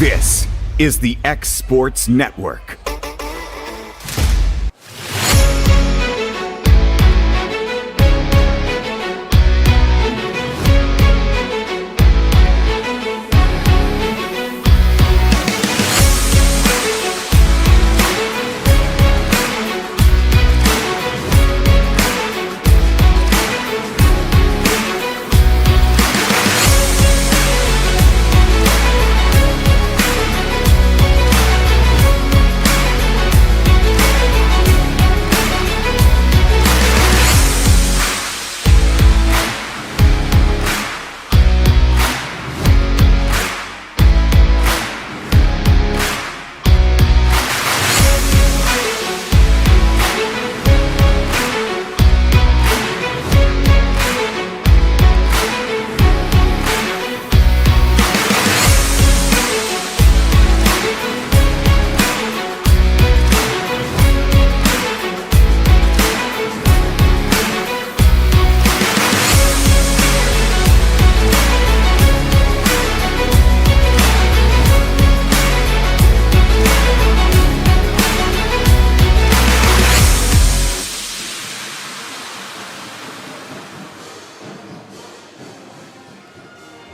This is the X Sports Network.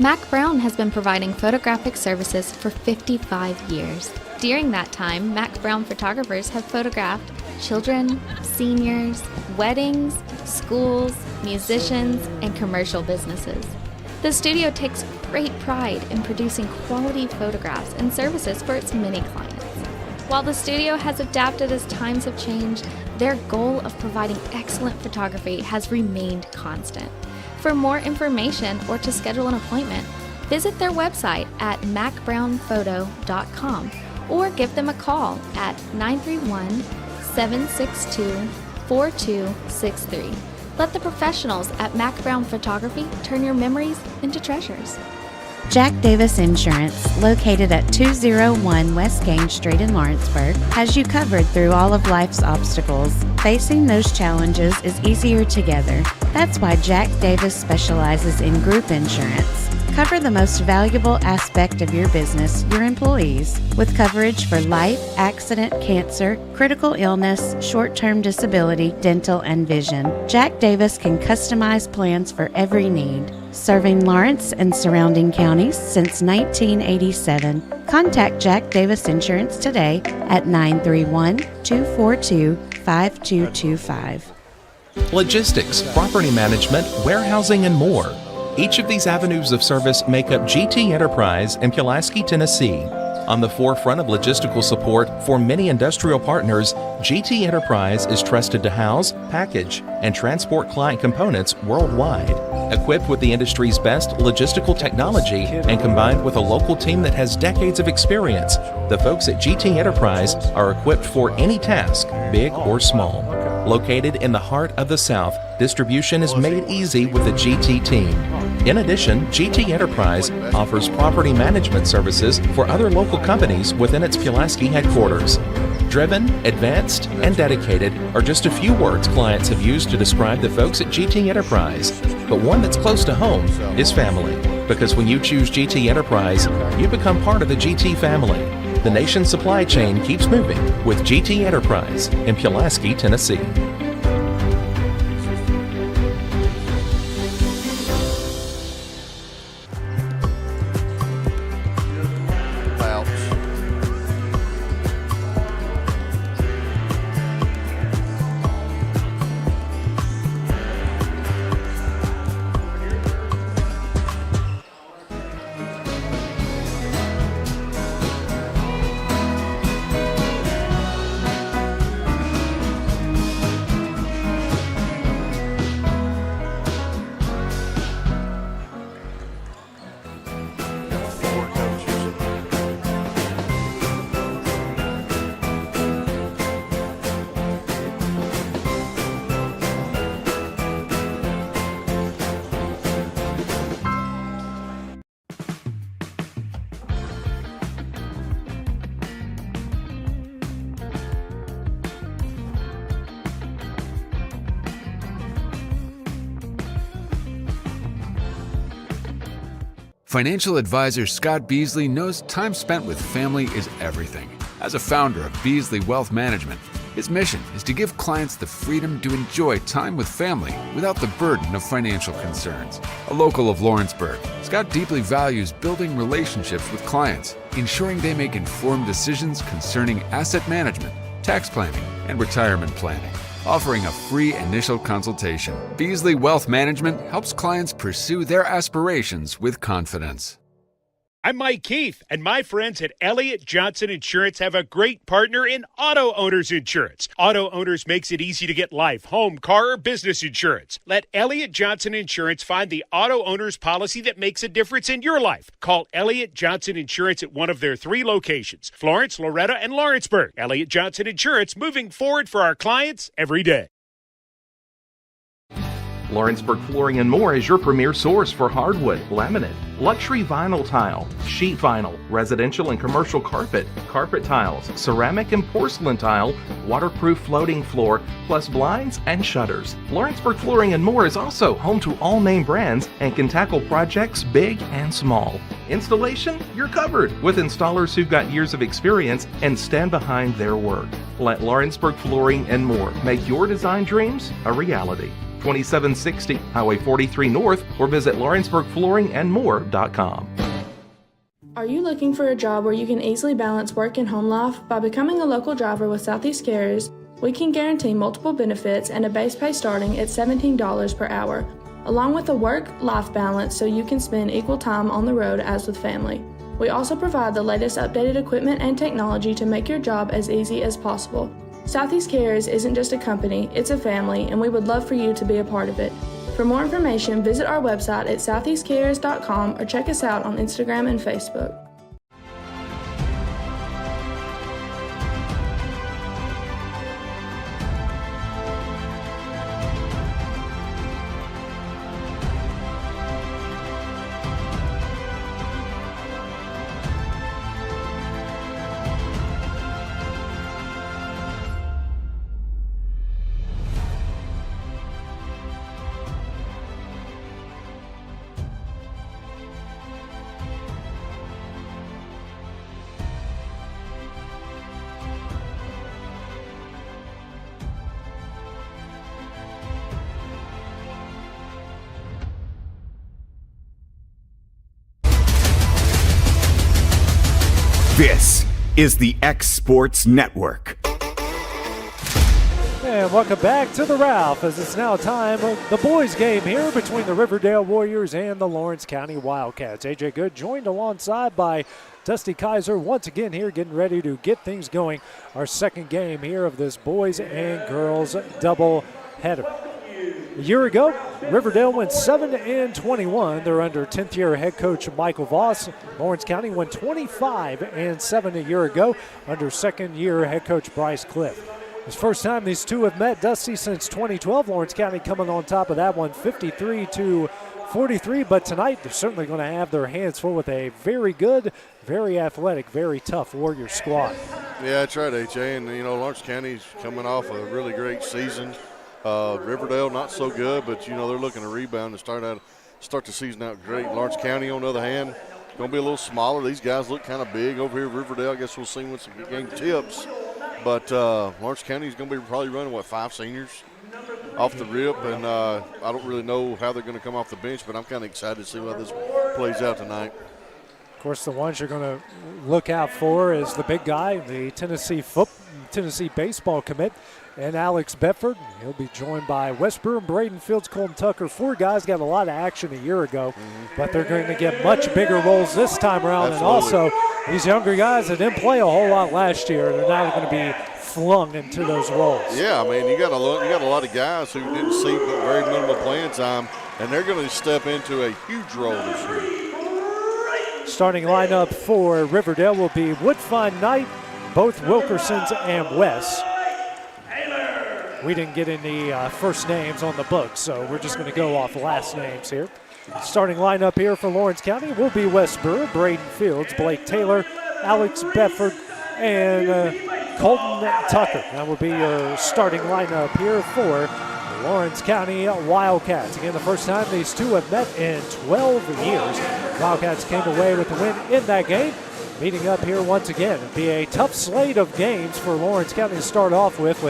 Mac Brown has been providing photographic services for 55 years. During that time, Mac Brown photographers have photographed children, seniors, weddings, schools, musicians, and commercial businesses. The studio takes great pride in producing quality photographs and services for its many clients. While the studio has adapted as times have changed, their goal of providing excellent photography has remained constant. For more information or to schedule an appointment, visit their website at macbrownphoto.com or give them a call at 931-762-4263. Let the professionals at Mac Brown Photography turn your memories into treasures. Jack Davis Insurance, located at 201 West Gaines Street in Lawrenceburg, has you covered through all of life's obstacles. Facing those challenges is easier together. That's why Jack Davis specializes in group insurance. Cover the most valuable aspect of your business, your employees, with coverage for life, accident, cancer, critical illness, short-term disability, dental, and vision. Jack Davis can customize plans for every need. Serving Lawrence and surrounding counties since 1987. Contact Jack Davis Insurance today at 931-242-5225. Logistics, property management, warehousing, and more. Each of these avenues of service make up GT Enterprise in Pulaski, Tennessee. On the forefront of logistical support for many industrial partners, GT Enterprise is trusted to house, package, and transport client components worldwide. Equipped with the industry's best logistical technology and combined with a local team that has decades of experience, the folks at GT Enterprise are equipped for any task, big or small. Located in the heart of the South, distribution is made easy with the GT team. In addition, GT Enterprise offers property management services for other local companies within its Pulaski headquarters. Driven, advanced, and dedicated are just a few words clients have used to describe the folks at GT Enterprise. But one that's close to home is family. Because when you choose GT Enterprise, you become part of the GT family. The nation's supply chain keeps moving with GT Enterprise in Pulaski, Tennessee. Financial advisor Scott Beasley knows time spent with family is everything. As a founder of Beasley Wealth Management, his mission is to give clients the freedom to enjoy time with family without the burden of financial concerns. A local of Lawrenceburg, Scott deeply values building relationships with clients, ensuring they make informed decisions concerning asset management, tax planning, and retirement planning. Offering a free initial consultation, Beasley Wealth Management helps clients pursue their aspirations with confidence. I'm Mike Keith, and my friends at Elliott Johnson Insurance have a great partner in Auto Owners Insurance. Auto Owners makes it easy to get life, home, car, or business insurance. Let Elliott Johnson Insurance find the Auto Owners policy that makes a difference in your life. Call Elliott Johnson Insurance at one of their 3 locations, Florence, Loretta, and Lawrenceburg. Elliott Johnson Insurance, moving forward for our clients every day. Lawrenceburg Flooring and More is your premier source for hardwood, laminate, luxury vinyl tile, sheet vinyl, residential and commercial carpet, carpet tiles, ceramic and porcelain tile, waterproof floating floor, plus blinds and shutters. Lawrenceburg Flooring and More is also home to all name brands and can tackle projects big and small. Installation? You're covered with installers who've got years of experience and stand behind their work. Let Lawrenceburg Flooring and More make your design dreams a reality. 2760 Highway 43 North, or visit lawrenceburgflooringandmore.com. Are you looking for a job where you can easily balance work and home life? By becoming a local driver with Southeast Carriers, we can guarantee multiple benefits and a base pay starting at $17 per hour, along with a work-life balance so you can spend equal time on the road as with family. We also provide the latest updated equipment and technology to make your job as easy as possible. Southeast Carriers isn't just a company, it's a family, and we would love for you to be a part of it. For more information, visit our website at southeastcarriers.com or check us out on Instagram and Facebook. This is the X Sports Network. And welcome back to the Ralph, as it's now time of the boys' game here between the Riverdale Warriors and the Lawrence County Wildcats. AJ Good joined alongside by Dusty Kaiser once again here, getting ready to get things going. Our second game here of this boys and girls double header. A year ago, Riverdale went 7-21. They're under 10th-year head coach Michael Voss. Lawrence County went 25-7 a year ago under second-year head coach Bryce Cliff. It's the first time these two have met, Dusty, since 2012. Lawrence County coming on top of that one, 53-43. But tonight, they're certainly going to have their hands full with a very good, very athletic, very tough Warrior squad. Yeah, that's right, AJ. And, Lawrence County's coming off a really great season. Riverdale not so good, but they're looking to rebound and start the season out great. Lawrence County, on the other hand, going to be a little smaller. These guys look kind of big over here at Riverdale. I guess we'll see when some game tips. But Lawrence County is going to be probably running 5 seniors off the rip, and I don't really know how they're going to come off the bench, but I'm kind of excited to see how this plays out tonight. Of course, the ones you're going to look out for is the big guy, the Tennessee baseball commit, and Alex Bedford. He'll be joined by Wes Brewer, Braden Fields, Colton Tucker. 4 guys got a lot of action a year ago, but they're going to get much bigger roles this time around. Absolutely. And also, these younger guys that didn't play a whole lot last year, they're now going to be flung into those roles. Yeah, I mean, you got a lot of guys who didn't see very minimal playing time, and they're going to step into a huge role this year. Starting lineup for Riverdale will be Woodfine Knight, both Wilkersons and West. We didn't get any first names on the book, so we're just going to go off last names here. Starting lineup here for Lawrence County will be Wes Brewer, Braden Fields, Blake Taylor, Alex Bedford, and Colton Tucker. That will be your starting lineup here for Lawrence County Wildcats. Again, the first time these two have met in 12 years. Wildcats came away with the win in that game. Meeting up here once again. It'll be a tough slate of games for Lawrence County to start off with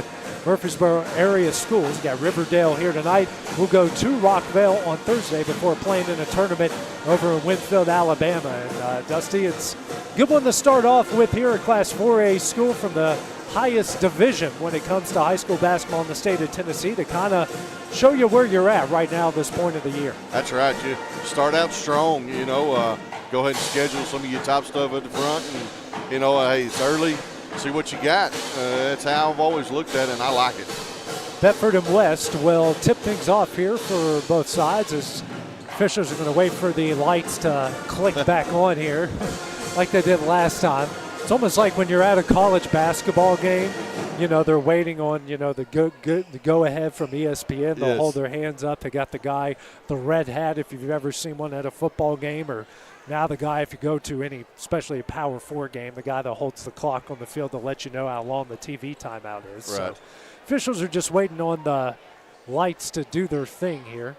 Murfreesboro area schools. You got Riverdale here tonight. We'll go to Rockville on Thursday before playing in a tournament over in Winfield, Alabama. And Dusty, it's a good one to start off with here at Class 4A school from the highest division when it comes to high school basketball in the state of Tennessee to kind of show you where you're at right now at this point of the year. That's right. You start out strong, go ahead and schedule some of your top stuff at the front. And, hey, it's early. See what you got. That's how I've always looked at it, and I like it. Bedford and West will tip things off here for both sides as officials are going to wait for the lights to click back on here like they did last time. It's almost like when you're at a college basketball game, they're waiting on, the go-ahead from ESPN. They'll hold their hands up. They got the guy, the red hat, if you've ever seen one at a football game, or now the guy, if you go to any, especially a Power 4 game, the guy that holds the clock on the field to let you know how long the TV timeout is. Right. So officials are just waiting on the lights to do their thing here.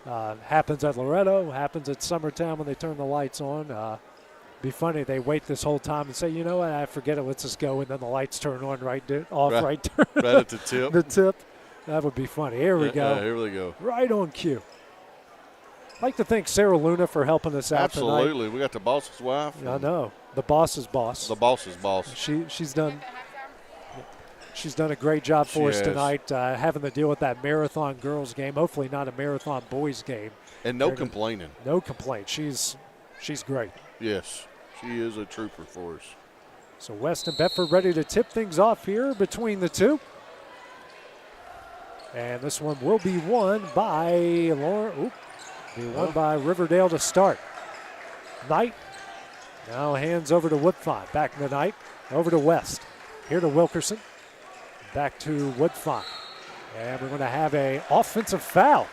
Happens at Loretto, happens at Summertown when they turn the lights on. Be funny, they wait this whole time and say, you know what, I forget it, let's just go, and then the lights turn on right at the tip. The tip. That would be funny. Here we go. Here we go. Right on cue. I'd like to thank Sarah Luna for helping us out tonight. Absolutely. We got the boss's wife. I know. The boss's boss. The boss's boss. She's done a great job for us tonight, having to deal with that marathon girls game. Hopefully not a marathon boys game. And no complaining. No complaint. She's great. Yes. She is a trooper for us. So West and Bedford ready to tip things off here between the two. And this one will be won by by Riverdale to start. Knight now hands over to Woodfine. Back in the Knight. Over to West. Here to Wilkerson. Back to Woodfine. And we're going to have an offensive foul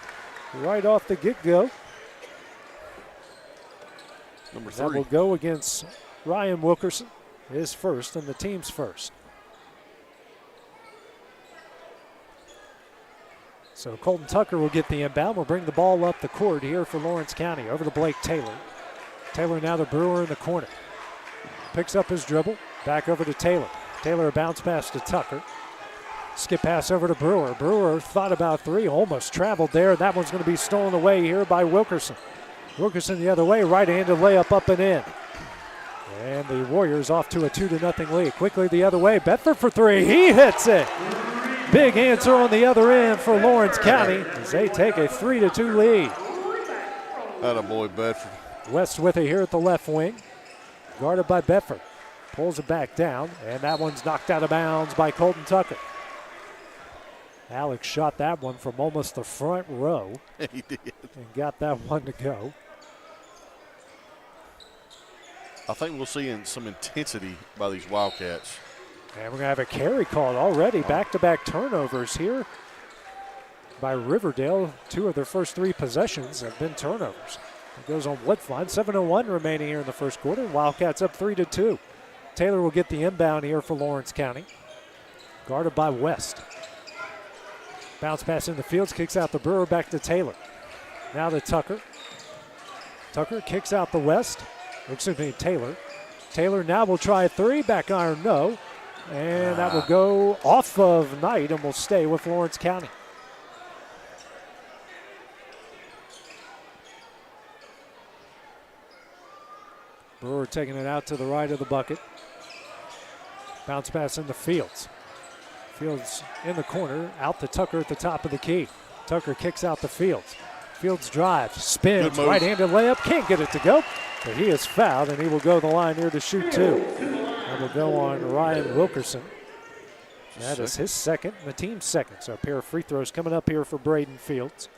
right off the get-go. Number 3. That will go against Ryan Wilkerson, his first and the team's first. So Colton Tucker will get the inbound. We'll bring the ball up the court here for Lawrence County. Over to Blake Taylor. Taylor now the Brewer in the corner. Picks up his dribble. Back over to Taylor. Taylor a bounce pass to Tucker. Skip pass over to Brewer. Brewer thought about three, almost traveled there. That one's going to be stolen away here by Wilkerson. Wilkerson the other way, right-handed layup up and in. And the Warriors off to a 2-0 lead. Quickly the other way, Bedford for three. He hits it. Big answer on the other end for Lawrence County as they take a 3-2 lead. Attaboy, Bedford. West with it here at the left wing. Guarded by Bedford. Pulls it back down, and that one's knocked out of bounds by Colton Tucker. Alex shot that one from almost the front row. He did. And got that one to go. I think we'll see some intensity by these Wildcats. And we're going to have a carry called already. Back-to-back turnovers here by Riverdale. 2 of their first 3 possessions have been turnovers. It goes on Woodfine. 7:01 remaining here in the first quarter. Wildcats up 3-2. Taylor will get the inbound here for Lawrence County. Guarded by West. Bounce pass in the fields, kicks out the Brewer, back to Taylor. Now to Tucker. Tucker kicks out the West. Taylor. Taylor now will try a three. Back iron, no. And that will go off of Knight and will stay with Lawrence County. Brewer taking it out to the right of the bucket. Bounce pass into Fields. Fields in the corner, out to Tucker at the top of the key. Tucker kicks out to Fields. Fields drives, spins, right-handed layup, can't get it to go. But he is fouled, and he will go to the line here to shoot 2. And will go on Ryan Wilkerson. That is his second, and the team's second. So a pair of free throws coming up here for Braden Fields.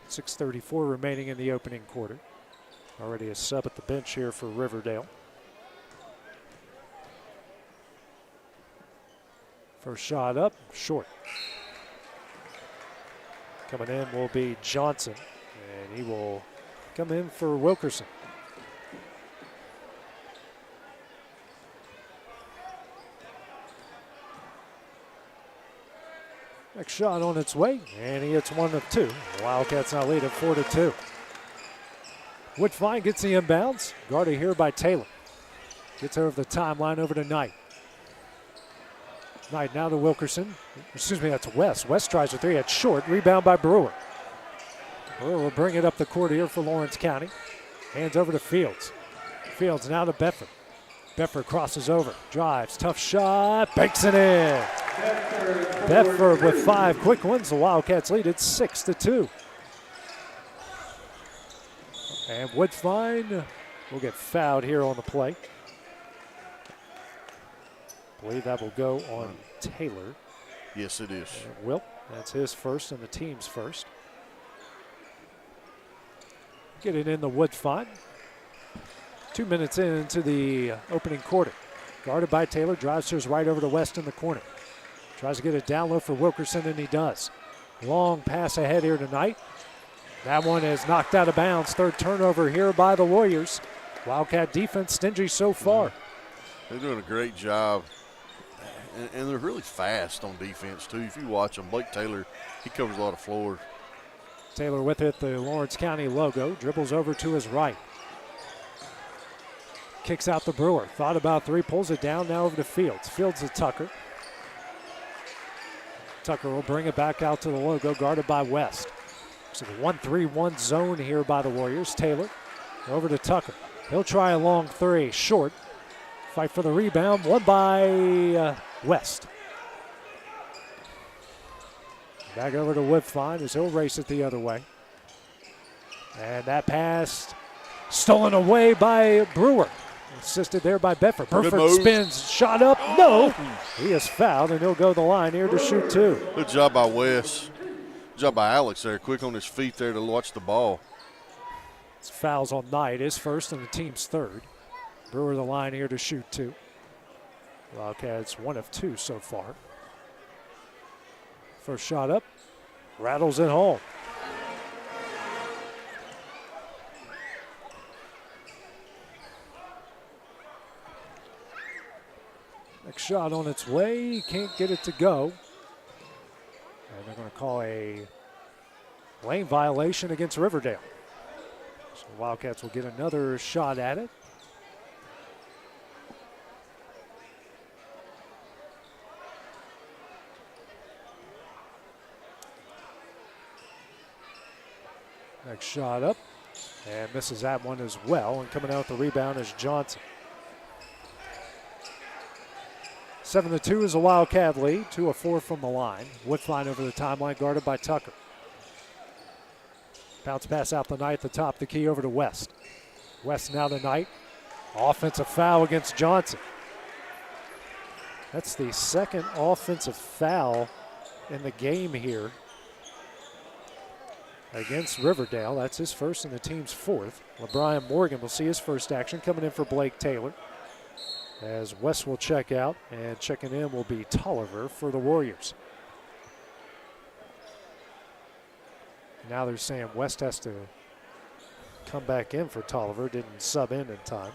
6:34 remaining in the opening quarter. Already a sub at the bench here for Riverdale. First shot up, short. Coming in will be Johnson, and he will come in for Wilkerson. Next shot on its way, and he hits one of two. The Wildcats now lead at 4-2. Woodfine gets the inbounds. Guarded here by Taylor. Gets over the timeline over to Knight. Knight now to Wilkerson. Excuse me, that's West. West tries a three. It's short. Rebound by Brewer. Brewer will bring it up the court here for Lawrence County. Hands over to Fields. Fields now to Bedford. Bedford crosses over. Drives. Tough shot. Banks it in. Bedford with 5 quick ones. The Wildcats lead it 6-2. And Woodfine will get fouled here on the play. I believe that will go on Taylor. Yes, it is. And Wilt, that's his first and the team's first. Get it in the Woodfine. 2 minutes into the opening quarter. Guarded by Taylor, drives to his right over to West in the corner. Tries to get it down low for Wilkerson, and he does. Long pass ahead here tonight. That one is knocked out of bounds. Third turnover here by the Warriors. Wildcat defense stingy so far. They're doing a great job. And they're really fast on defense, too. If you watch them, Blake Taylor, he covers a lot of floor. Taylor with it, the Lawrence County logo. Dribbles over to his right. Kicks out the Brewer. Thought about three, pulls it down, now over to Fields. Fields to Tucker. Tucker will bring it back out to the logo, guarded by West. So the 1-3-1 zone here by the Warriors. Taylor over to Tucker. He'll try a long three, short. Fight for the rebound, won by West. Back over to Woodfine as he'll race it the other way. And that pass stolen away by Brewer. Assisted there by Bedford. Burford spins, shot up, no. He is fouled, and he'll go the line here to shoot two. Good job by West. Good job by Alex there, quick on his feet there to watch the ball. It's fouls on Knight, his first and the team's third. Brewer the line here to shoot two. Wildcats 1 of 2 so far. First shot up, rattles it home. Next shot on its way, can't get it to go. And they're going to call a lane violation against Riverdale. So the Wildcats will get another shot at it. Next shot up, and misses that one as well. And coming out with the rebound is Johnson. 7-2 is a Wildcat lead, 2 of 4 from the line. Woodfine over the timeline, guarded by Tucker. Bounce pass out the Knight at the top, the key over to West. West now to Knight. Offensive foul against Johnson. That's the second offensive foul in the game here against Riverdale. That's his first and the team's fourth. LeBron Morgan will see his first action coming in for Blake Taylor. As West will check out, and checking in will be Tolliver for the Warriors. Now they're saying West has to come back in for Tolliver. Didn't sub in time.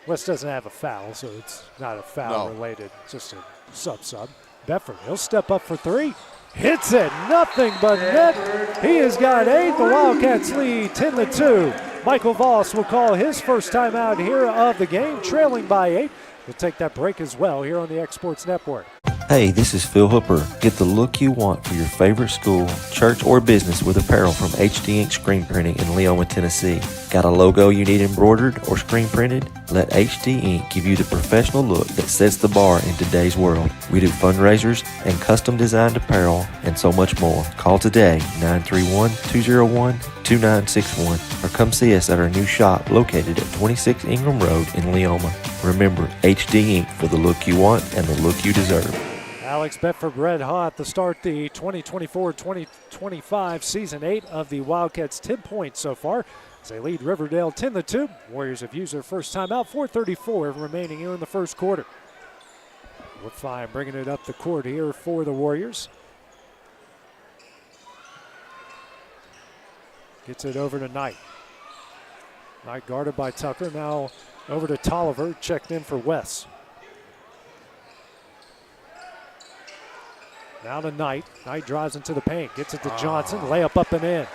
West doesn't have a foul, so it's not a foul related, just a sub. Bedford, he'll step up for three. Hits it, nothing but net. He has got 8. The Wildcats lead 10-2. Michael Voss will call his first time out here of the game, trailing by 8. We'll take that break as well here on the X Sports Network. Hey, this is Phil Hooper. Get the look you want for your favorite school, church, or business with apparel from HD Ink Screen Printing in Leoma, Tennessee. Got a logo you need embroidered or screen printed? Let HD Ink give you the professional look that sets the bar in today's world. We do fundraisers and custom designed apparel and so much more. Call today, 931-201-2961, or come see us at our new shop located at 26 Ingram Road in Leoma. Remember, HD Ink for the look you want and the look you deserve. Alex Bedford red hot to start the 2024-2025 Season 8 of the Wildcats. 10 points so far as they lead Riverdale 10-2. Warriors have used their first timeout. 4:34 remaining here in the first quarter. Woodfine bringing it up the court here for the Warriors. Gets it over to Knight. Knight guarded by Tucker. Now over to Tolliver, checked in for West. Now to Knight. Knight drives into the paint, gets it to Johnson, layup up and in.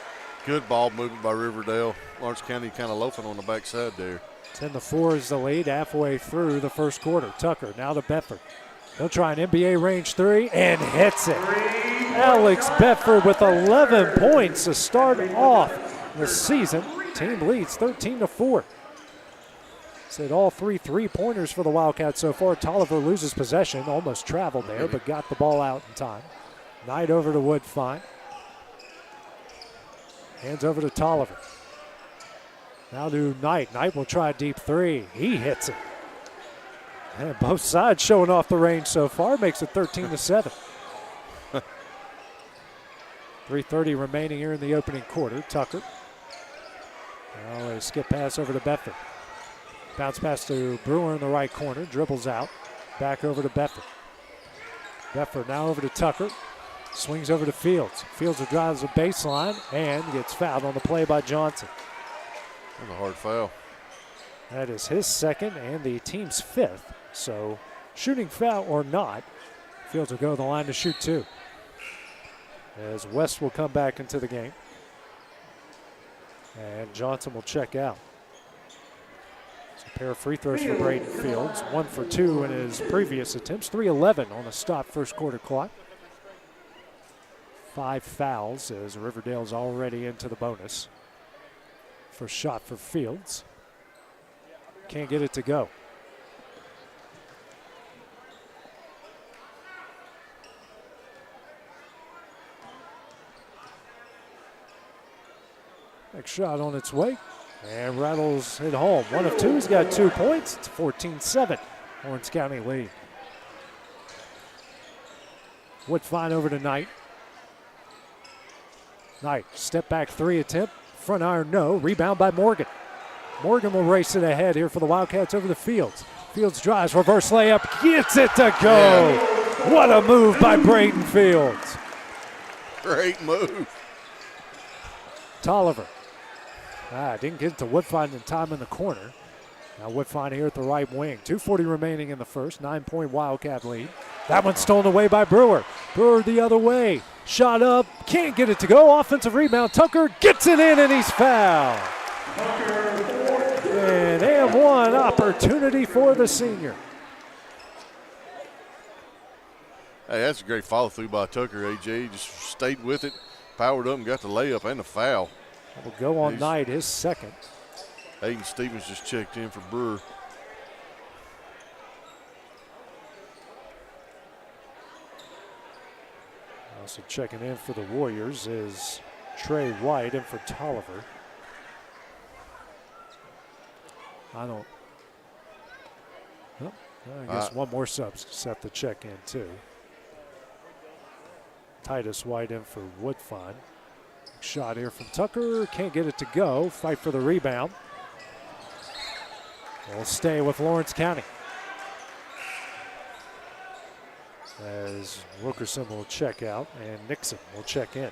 Good ball movement by Riverdale. Lawrence County kind of loafing on the backside there. 10-4 is the lead halfway through the first quarter. Tucker now to Bedford. He'll try an NBA range three and hits it. Alex Bedford with 11 points to start off the season. Team leads 13-4. Said all 3 3-pointers for the Wildcats so far. Tolliver loses possession, almost traveled there, but got the ball out in time. Knight over to Woodfine. Hands over to Tolliver. Now to Knight. Knight will try a deep three. He hits it. And both sides showing off the range so far. Makes it 13-7. 3:30 remaining here in the opening quarter. Tucker. Now a skip pass over to Bedford. Bounce pass to Brewer in the right corner. Dribbles out. Back over to Bedford. Bedford now over to Tucker. Swings over to Fields. Fields drives the baseline and gets fouled on the play by Johnson. That's a hard foul. That is his second and the team's fifth. So shooting foul or not, Fields will go to the line to shoot 2. As West will come back into the game. And Johnson will check out. It's a pair of free throws for Braden Fields. 1 for 2 in his previous attempts. 3-11 on the stop first quarter clock. 5 fouls as Riverdale's already into the bonus. First shot for Fields. Can't get it to go. Next shot on its way. And rattles it home. 1 of 2. He's got 2 points. It's 14-7. Lawrence County lead. Woodfine over to Knight. Knight, step back 3 attempt. Front iron, no. Rebound by Morgan. Morgan will race it ahead here for the Wildcats over the Fields. Fields drives, reverse layup, gets it to go. Yeah. What a move by Braden Fields. Great move. Tolliver. Didn't get it to Woodfine in time in the corner. Now Woodfine here at the right wing. 2:40 remaining in the first. 9-point Wildcat lead. That one's stolen away by Brewer. Brewer the other way. Shot up. Can't get it to go. Offensive rebound. Tucker gets it in and he's fouled. And one opportunity for the senior. Hey, that's a great follow through by Tucker, AJ. He just stayed with it, powered up and got the layup and the foul. Will go on Knight, his second. Aiden Stevens just checked in for Brewer. Also checking in for the Warriors is Trey White and for Tolliver. I guess one more sub's set to check in too. Titus White in for Woodfine. Shot here from Tucker, can't get it to go. Fight for the rebound. We'll stay with Lawrence County. As Wilkerson will check out and Nixon will check in.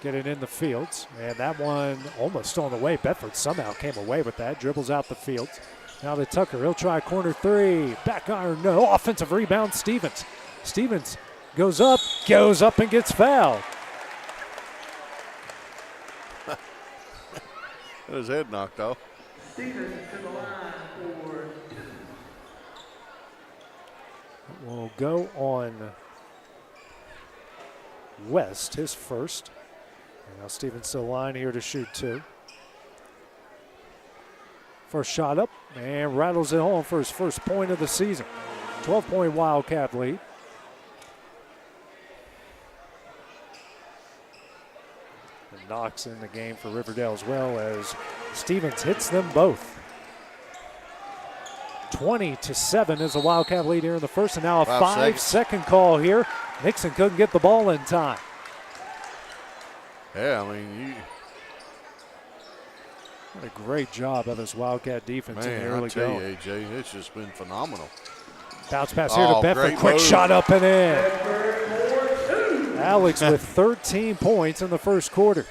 Get it in the Fields, and that one almost on the way. Bedford somehow came away with that. Dribbles out the Fields. Now to Tucker, he'll try corner 3. Back iron, no. Offensive rebound, Stevens. Stevens goes up and gets fouled. His head knocked off. Will go on West, his first. And now Stevens to the line here to shoot 2. First shot up and rattles it home for his first point of the season. 12-point Wildcat lead. And Knox in the game for Riverdale as well as Stevens hits them both. 20-7 is the Wildcat lead here in the first, and now a 5-second call here. Nixon couldn't get the ball in time. Yeah, I mean, what a great job of this Wildcat defense in the early going. going. AJ, it's just been phenomenal. Bounce pass here to Bedford. Quick shot up and in. Alex with 13 points in the first quarter.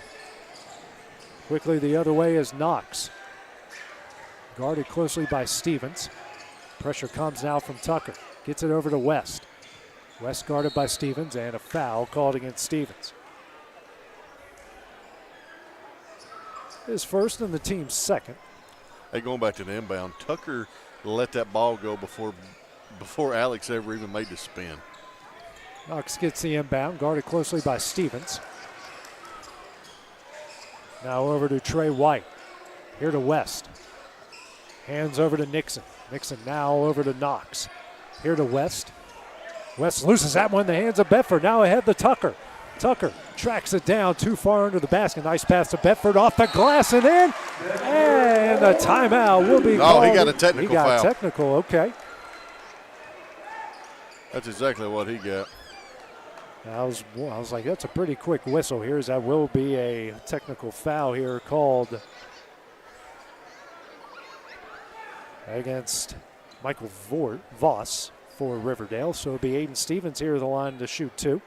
Quickly the other way is Knox. Guarded closely by Stevens. Pressure comes now from Tucker. Gets it over to West. West guarded by Stevens, and a foul called against Stevens. His first and the team's second. Hey, going back to the inbound, Tucker let that ball go before Alex ever even made the spin. Knox gets the inbound, guarded closely by Stevens. Now over to Trey White. Here to West. Hands over to Nixon. Nixon now over to Knox. Here to West. West loses that one in the hands of Bedford. Now ahead to Tucker. Tucker tracks it down too far under the basket. Nice pass to Bedford off the glass and in. And a timeout will be called. Oh, he got a technical foul. He got technical, okay. That's exactly what he got. I was like, that's a pretty quick whistle here, as that will be a technical foul here called against Michael Voss for Riverdale. So it'll be Aiden Stevens here at the line to shoot two.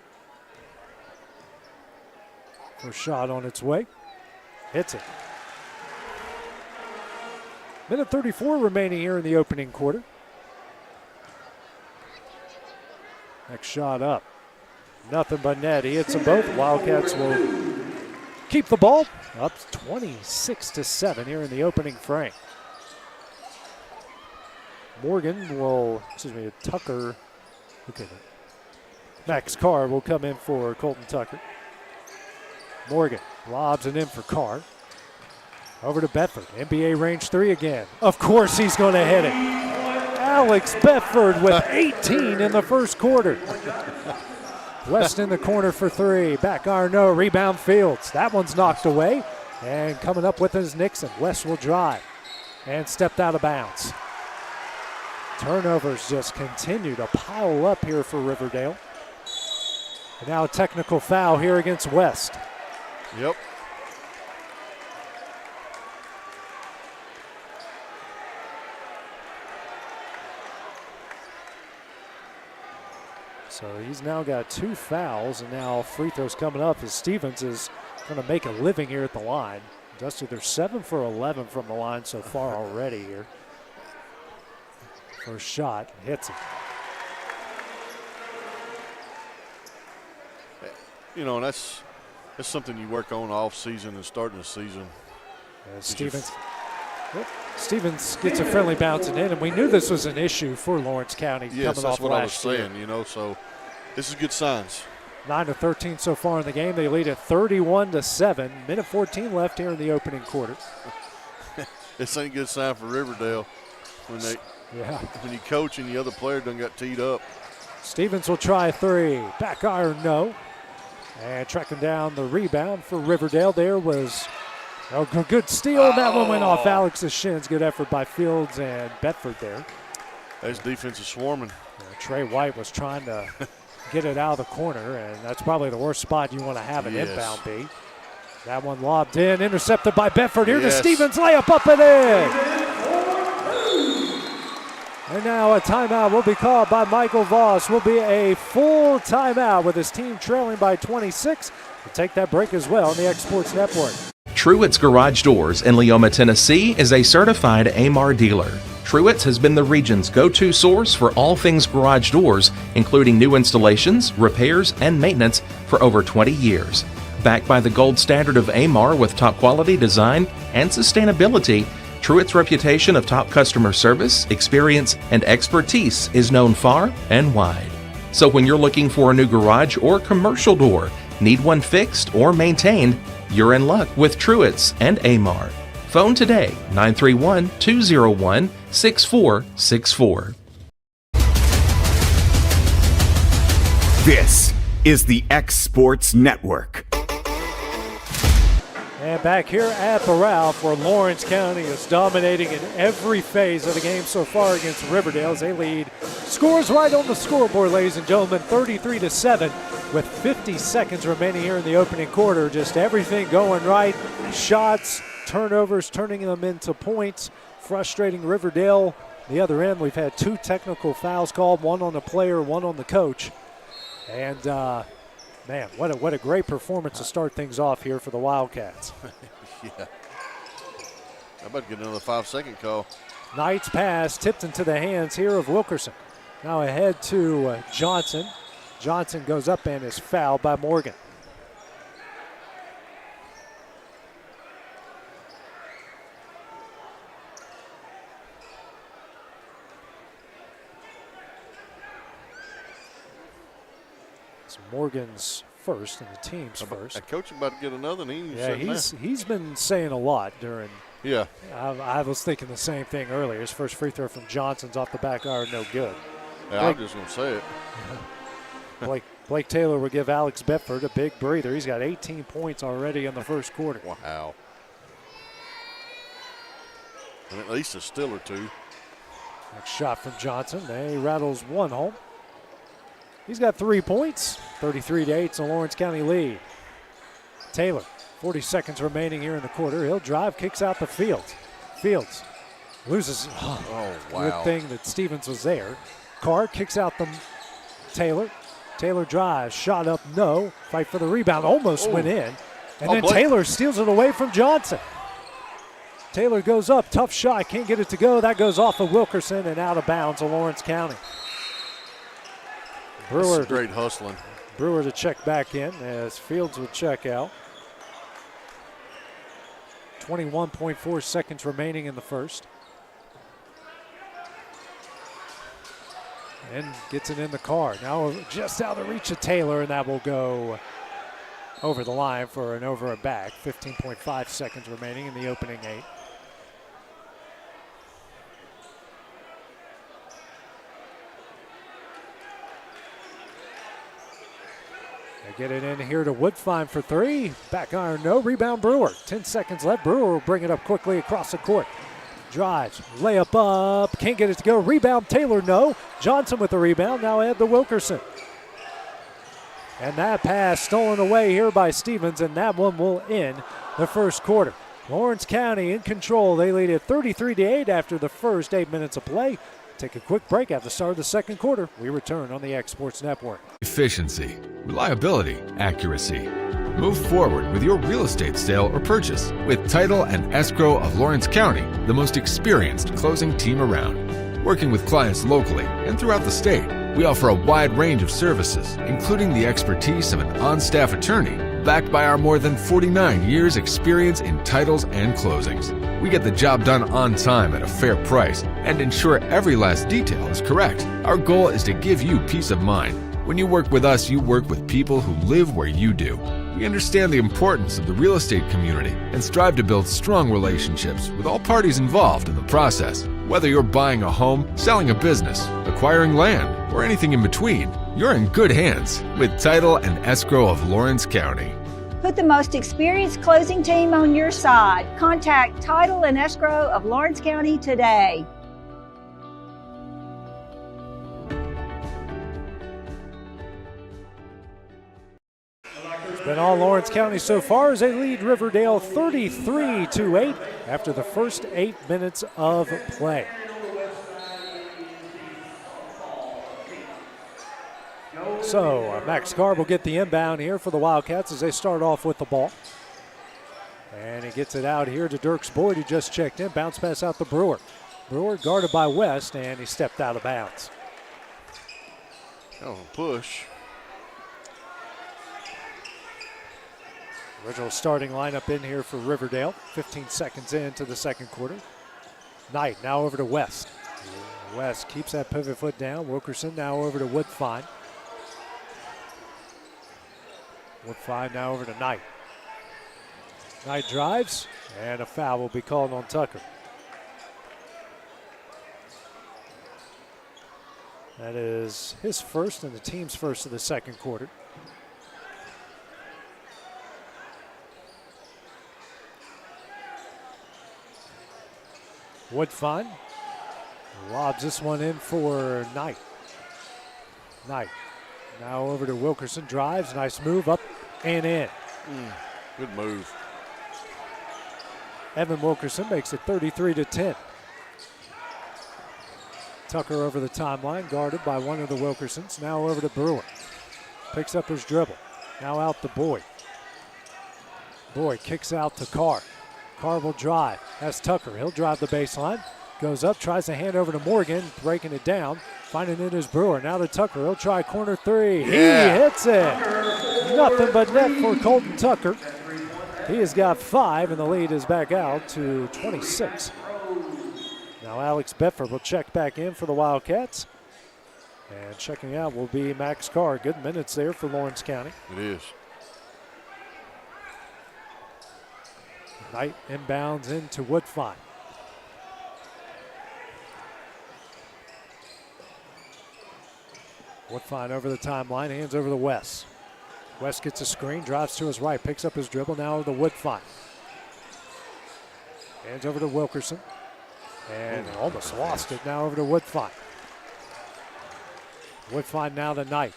First shot on its way. Hits it. Minute 34 remaining here in the opening quarter. Next shot up. Nothing but net. He hits them both. Wildcats will keep the ball up 26-7 here in the opening frame. Tucker. Okay. Max Carr will come in for Colton Tucker. Morgan lobs it in for Carr. Over to Bedford. NBA range three again. Of course he's going to hit it. Alex Bedford with 18 in the first quarter. West in the corner for three. Back iron, no. Rebound Fields. That one's knocked away. And coming up with is Nixon. West will drive. And stepped out of bounds. Turnovers just continue to pile up here for Riverdale. And now a technical foul here against West. Yep. So he's now got two fouls, and now free throws coming up as Stevens is going to make a living here at the line. Dusty, they're 7 for 11 from the line so far already here. First shot, hits it. You know, and that's something you work on off season and starting the season. Stevens gets a friendly bouncing in, and we knew this was an issue for Lawrence County coming off last year. Yes, that's what I was saying, you know, so this is good signs. 9-13 so far in the game. They lead at 31-7. Minute 14 left here in the opening quarter. This ain't a good sign for Riverdale when you coach and the other player done got teed up. Stevens will try a three. Back iron, no. And tracking down the rebound for Riverdale there was a good steal. And that one went off Alex's shins. Good effort by Fields and Bedford there. That's defensive swarming. Trey White was trying to get it out of the corner, and that's probably the worst spot you want to have an inbound be. That one lobbed in, intercepted by Bedford. Here to Stevens, layup up and in. And now a timeout will be called by Michael Voss. Will be a full timeout with his team trailing by 26. We'll take that break as well on the X Sports Network. Truett's Garage Doors in Leoma, Tennessee is a certified AMAR dealer. Truett's has been the region's go-to source for all things garage doors, including new installations, repairs, and maintenance for over 20 years. Backed by the gold standard of AMAR with top quality design and sustainability, Truett's reputation of top customer service, experience, and expertise is known far and wide. So when you're looking for a new garage or commercial door, need one fixed or maintained, you're in luck with Truett's and AMAR. Phone today, 931-201-6464. This is the X Sports Network. And back here at the Ralph, where Lawrence County is dominating in every phase of the game so far against Riverdale as they lead. Scores right on the scoreboard, ladies and gentlemen, 33-7 with 50 seconds remaining here in the opening quarter. Just everything going right. Shots, turnovers, turning them into points. Frustrating Riverdale. The other end, we've had two technical fouls called, one on the player, one on the coach. And man, what a great performance to start things off here for the Wildcats. Yeah. I'm about to get another 5-second call. Knight's pass tipped into the hands here of Wilkerson. Now ahead to Johnson. Johnson goes up and is fouled by Morgan. It's Morgan's first and the team's first. Coach about to get another, and he's been saying a lot during. Yeah. I was thinking the same thing earlier. His first free throw from Johnson's off the back iron, no good. Yeah, I'm just going to say it. Blake Taylor will give Alex Bedford a big breather. He's got 18 points already in the first quarter. Wow. And at least a steal or two. Next shot from Johnson. He rattles one home. He's got 3 points. 33-8, it's a Lawrence County lead. Taylor, 40 seconds remaining here in the quarter. He'll drive, kicks out the Fields. Fields loses. Oh, wow. Good thing that Stevens was there. Carr kicks out the Taylor. Taylor drives, shot up, no. Fight for the rebound, almost went in. And then Blake. Taylor steals it away from Johnson. Taylor goes up, tough shot, can't get it to go. That goes off of Wilkerson and out of bounds of Lawrence County. Brewer, great hustling. Brewer to check back in as Fields will check out. 21.4 seconds remaining in the first. And gets it in the car. Now just out of reach of Taylor, and that will go over the line for an over and back. 15.5 seconds remaining in the opening 8. They get it in here to Woodfine for 3. Back iron, no. Rebound Brewer. 10 seconds left. Brewer will bring it up quickly across the court. Drives, layup up, can't get it to go. Rebound Taylor, no. Johnson with the rebound, now ahead to Wilkerson. And that pass stolen away here by Stevens, and that one will end the first quarter. Lawrence County in control. They lead at 33-8 after the first 8 minutes of play. Take a quick break at the start of the second quarter. We return on the X Sports Network. Efficiency, reliability, accuracy. Move forward with your real estate sale or purchase with Title and Escrow of Lawrence County, the most experienced closing team around. Working with clients locally and throughout the state, we offer a wide range of services, including the expertise of an on-staff attorney, backed by our more than 49 years experience in titles and closings. We get the job done on time at a fair price and ensure every last detail is correct. Our goal is to give you peace of mind. When you work with us, you work with people who live where you do. We understand the importance of the real estate community and strive to build strong relationships with all parties involved in the process. Whether you're buying a home, selling a business, acquiring land, or anything in between, you're in good hands with Title and Escrow of Lawrence County. Put the most experienced closing team on your side. Contact Title and Escrow of Lawrence County today. Been all Lawrence County so far as they lead Riverdale 33-8 after the first 8 minutes of play. So Max Carr will get the inbound here for the Wildcats as they start off with the ball. And he gets it out here to Dirks Boyd, who just checked in. Bounce pass out to Brewer. Brewer guarded by West, and he stepped out of bounds. Oh, push. Original starting lineup in here for Riverdale. 15 seconds into the second quarter. Knight now over to West. West keeps that pivot foot down. Wilkerson now over to Woodfine. Woodfine now over to Knight. Knight drives, and a foul will be called on Tucker. That is his first and the team's first of the second quarter. Woodfine lobs this one in for Knight. Knight now over to Wilkerson, drives, nice move up and in. Good move. Evan Wilkerson makes it 33-10. Tucker over the timeline, guarded by one of the Wilkersons. Now over to Brewer. Picks up his dribble. Now out to Boyd. Boyd kicks out to Carr. Carr will drive. That's Tucker. He'll drive the baseline. goes up, tries to hand over to Morgan, breaking it down. Finding it is Brewer. Now to Tucker. He'll try corner three. Yeah. He hits it. Nothing but net for Colton Tucker. He has got 5, and the lead is back out to 26. Now Alex Bedford will check back in for the Wildcats. And checking out will be Max Carr. Good minutes there for Lawrence County. It is. Knight inbounds into Woodfine. Woodfine over the timeline, hands over to West. West gets a screen, drives to his right, picks up his dribble, now over to Woodfine. Hands over to Wilkerson. And almost lost it, now over to Woodfine. Woodfine now to Knight.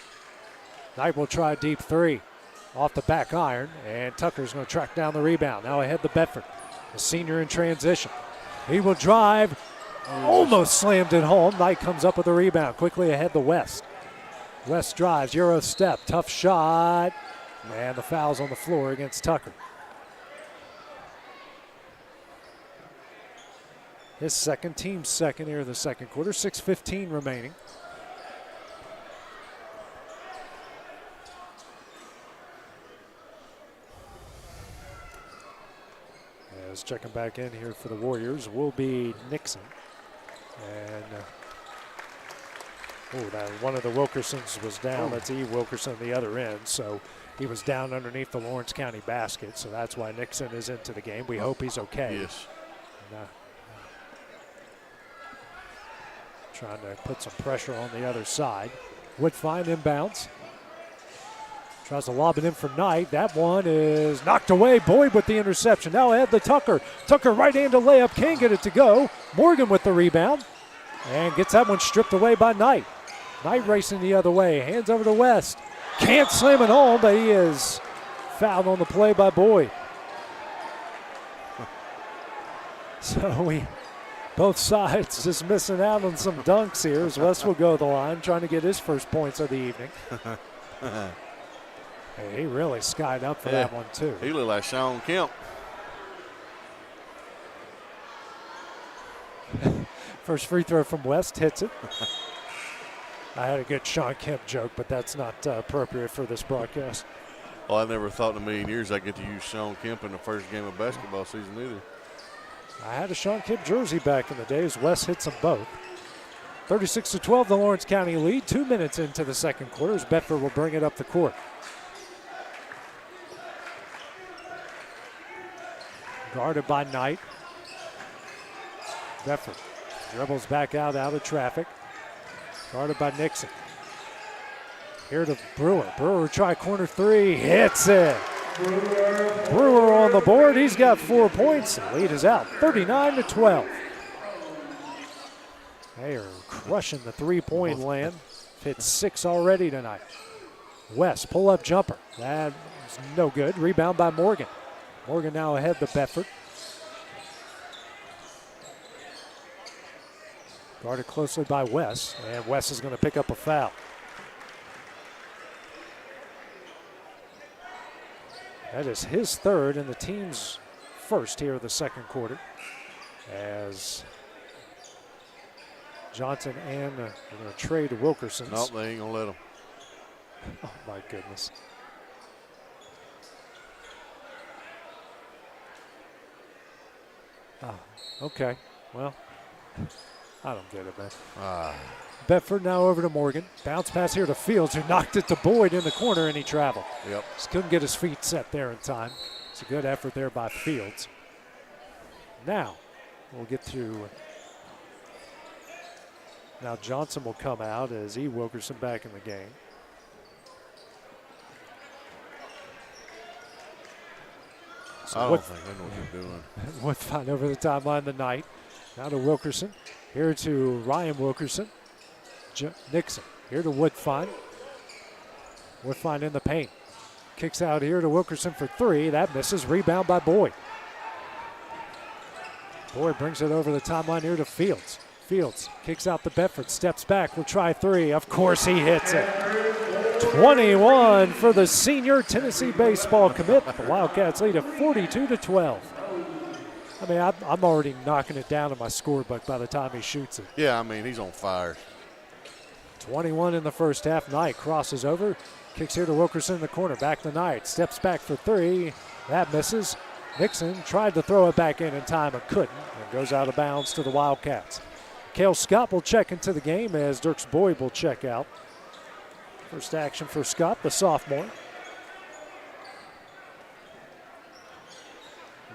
Knight will try a deep three off the back iron, and Tucker's going to track down the rebound. Now ahead to Bedford, the senior in transition. He will drive, almost slammed it home. Knight comes up with a rebound, quickly ahead to West. West drives, Euro step, tough shot, and the foul's on the floor against Tucker. His second, team's second here in the second quarter, 6:15 remaining. As checking back in here for the Warriors will be Nixon. And that one of the Wilkersons was down. That's E. Wilkerson on the other end. So he was down underneath the Lawrence County basket. So that's why Nixon is into the game. We hope he's okay. Yes. And, trying to put some pressure on the other side. Woodfine inbounds. Tries to lob it in for Knight. That one is knocked away. Boyd with the interception. Now ahead to Tucker. Tucker right-handed layup. Can't get it to go. Morgan with the rebound. And gets that one stripped away by Knight. Knight racing the other way. Hands over to West. Can't slam it home, but he is fouled on the play by Boyd. So both sides just missing out on some dunks here as West will go to the line, trying to get his first points of the evening. Hey, he really skied up for that one, too. He looked like Sean Kemp. First free throw from West, hits it. I had a good Sean Kemp joke, but that's not appropriate for this broadcast. Well, I never thought in a million years I'd get to use Sean Kemp in the first game of basketball season either. I had a Sean Kemp jersey back in the days. West hits them both. 36-12, the Lawrence County lead. 2 minutes into the second quarter as Bedford will bring it up the court. Guarded by Knight. Bedford dribbles back out of traffic. Guarded by Nixon. Here to Brewer. Brewer try corner three. Hits it. Brewer on the board. He's got 4 points. The lead is out 39-12. They are crushing the three-point land. Hit 6 already tonight. West pull-up jumper. That's no good. Rebound by Morgan. Morgan now ahead to Bedford. Guarded closely by West, and West is going to pick up a foul. That is his third and the team's first here in the second quarter. As Johnson and they're going to trade Wilkerson's. Nope, they ain't going to let him. Oh, my goodness. Oh, okay. Well, I don't get it, man. Bedford now over to Morgan. Bounce pass here to Fields, who knocked it to Boyd in the corner, and he traveled. Yep. Just couldn't get his feet set there in time. It's a good effort there by Fields. Now, we'll get to. Now Johnson will come out as E. Wilkerson back in the game. So I don't think they know what they're doing. Woodfine over the timeline tonight. Now to Wilkerson. Here to Ryan Wilkerson. Nixon. Here to Woodfine. Woodfine in the paint. Kicks out here to Wilkerson for three. That misses. Rebound by Boyd. Boyd brings it over the timeline here to Fields. Fields kicks out to Bedford. Steps back. Will try three. Of course he hits it. 21 for the senior Tennessee baseball commit. The Wildcats lead at 42-12. I mean, I'm already knocking it down in my scorebook by the time he shoots it. Yeah, I mean, he's on fire. 21 in the first half. Knight crosses over, kicks here to Wilkerson in the corner. Back to Knight, steps back for three. That misses. Nixon tried to throw it back in time but couldn't, and goes out of bounds to the Wildcats. Cale Scott will check into the game as Dirks Boyd will check out. First action for Scott, the sophomore.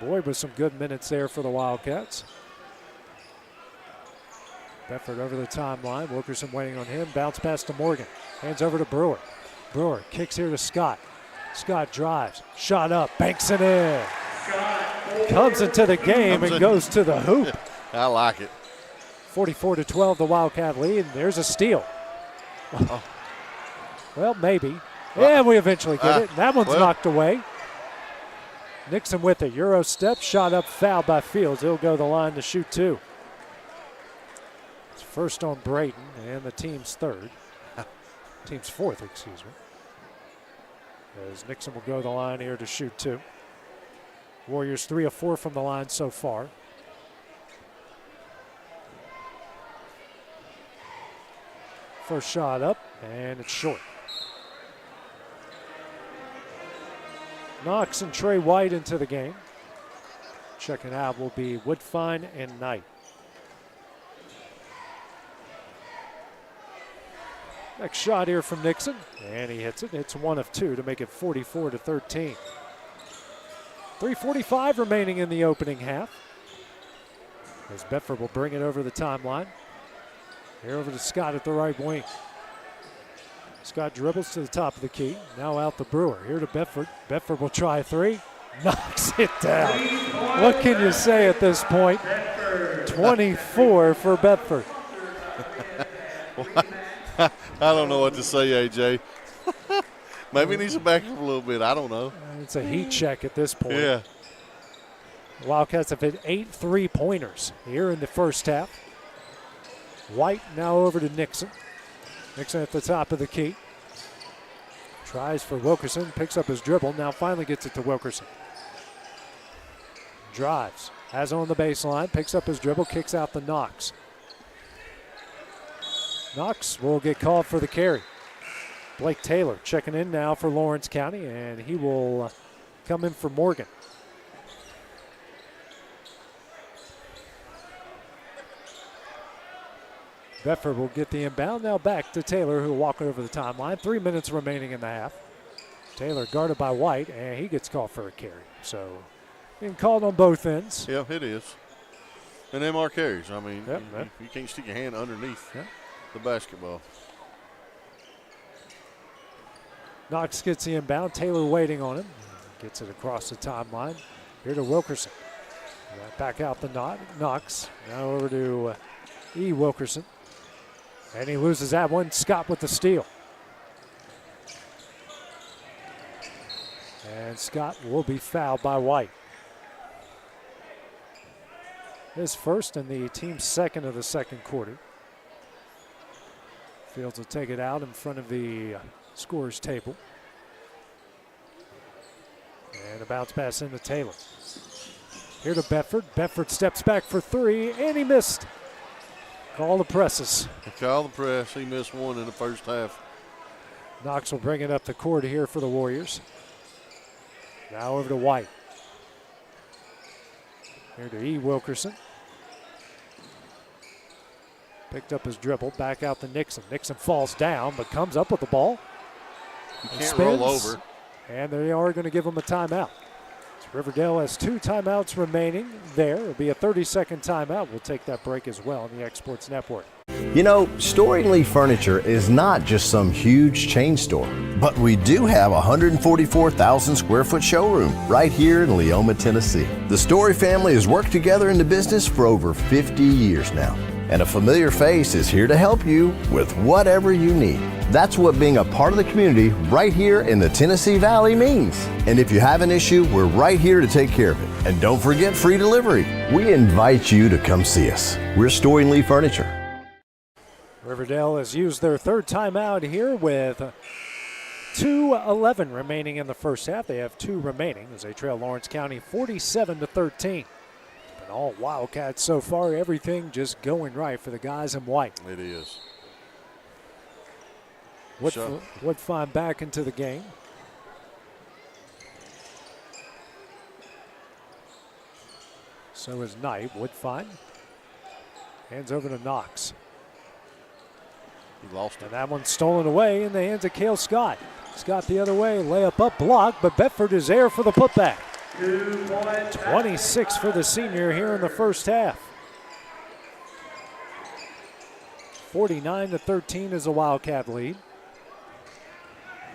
Boyd with some good minutes there for the Wildcats. Bedford over the timeline. Wilkerson waiting on him. Bounce pass to Morgan. Hands over to Brewer. Brewer kicks here to Scott. Scott drives. Shot up. Banks it in. Comes into the game and goes to the hoop. I like it. 44-12, the Wildcat lead. And there's a steal. Oh. Well, maybe. And we eventually get it. And that one's knocked away. Nixon with a Euro step. Shot up, foul by Fields. He'll go the line to shoot two. It's first on Brayton and the team's third. Team's fourth, excuse me. As Nixon will go the line here to shoot two. Warriors 3 of 4 from the line so far. First shot up, and it's short. Knox and Trey White into the game. Checking out will be Woodfine and Knight. Next shot here from Nixon, and he hits it. It's 1 of 2 to make it 44-13. 3:45 remaining in the opening half. As Bedford will bring it over the timeline. Here over to Scott at the right wing. Scott dribbles to the top of the key. Now out the Brewer. Here to Bedford. Bedford will try three. Knocks it down. What can you say at this point? 24 for Bedford. I don't know what to say, AJ. Maybe he needs to back up a little bit. I don't know. It's a heat check at this point. Yeah. Wildcats have hit 8 3-pointers here in the first half. White now over to Nixon. Nixon at the top of the key. Tries for Wilkerson, picks up his dribble, now finally gets it to Wilkerson. Drives, has on the baseline, picks up his dribble, kicks out the Knox. Knox will get called for the carry. Blake Taylor checking in now for Lawrence County, and he will come in for Morgan. Bedford will get the inbound. Now back to Taylor, who will walk over the timeline. 3 minutes remaining in the half. Taylor guarded by White, and he gets called for a carry. So being called on both ends. Yeah, it is. And them are carries. I mean, yep. You can't stick your hand underneath the basketball. Knox gets the inbound. Taylor waiting on him. Gets it across the timeline. Here to Wilkerson. Back out the Knox. Now over to E. Wilkerson. And he loses that one. Scott with the steal. And Scott will be fouled by White. His first and the team's second of the second quarter. Fields will take it out in front of the scorer's table. And a bounce pass into Taylor. Here to Bedford. Bedford steps back for three, and he missed. Call the presses. Call the press. He missed one in the first half. Knox will bring it up the court here for the Warriors. Now over to White. Here to E. Wilkerson. Picked up his dribble, back out to Nixon. Nixon falls down, but comes up with the ball. You can't roll over. And they are going to give him a timeout. So Riverdale has 2 timeouts remaining there. It'll be a 30-second timeout. We'll take that break as well on the Exports Network. You know, Storing Lee Furniture is not just some huge chain store, but we do have a 144,000 square foot showroom right here in Leoma, Tennessee. The Story family has worked together in the business for over 50 years now, and a familiar face is here to help you with whatever you need. That's what being a part of the community right here in the Tennessee Valley means. And if you have an issue, we're right here to take care of it. And don't forget free delivery. We invite you to come see us. We're Storing Lee Furniture. Riverdale has used their third timeout here with 2:11 remaining in the first half. They have 2 remaining as they trail Lawrence County 47-13. And all Wildcats so far, everything just going right for the guys in white. It is. Woodfine back into the game. So is Knight. Woodfine hands over to Knox. He lost it. And that one's stolen away in the hands of Cale Scott. Scott the other way, layup up, blocked, but Bedford is there for the putback. 26 for the senior here in the first half. 49-13 is a Wildcat lead.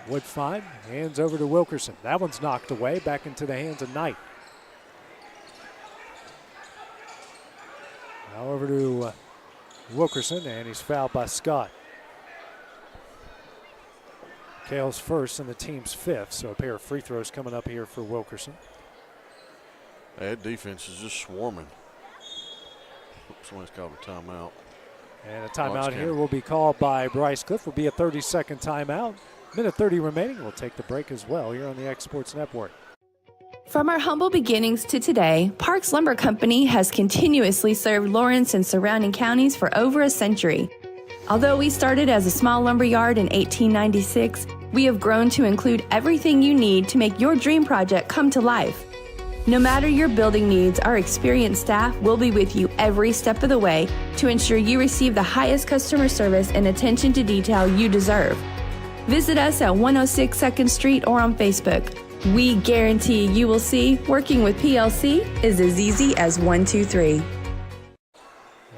Woodfine hands over to Wilkerson. That one's knocked away, back into the hands of Knight. Now over to Wilkerson, and he's fouled by Scott. Cale's first and the team's fifth, so a pair of free throws coming up here for Wilkerson. That defense is just swarming. Someone's called a timeout. And a timeout here will be called by Bryce Cliff. Will be a 30-second timeout. Minute 30 remaining. We'll take the break as well here on the X Sports Network. From our humble beginnings to today, Parks Lumber Company has continuously served Lawrence and surrounding counties for over a century. Although we started as a small lumber yard in 1896, we have grown to include everything you need to make your dream project come to life. No matter your building needs, our experienced staff will be with you every step of the way to ensure you receive the highest customer service and attention to detail you deserve. Visit us at 106 2nd Street or on Facebook. We guarantee you will see working with PLC is as easy as 1, 2, 3.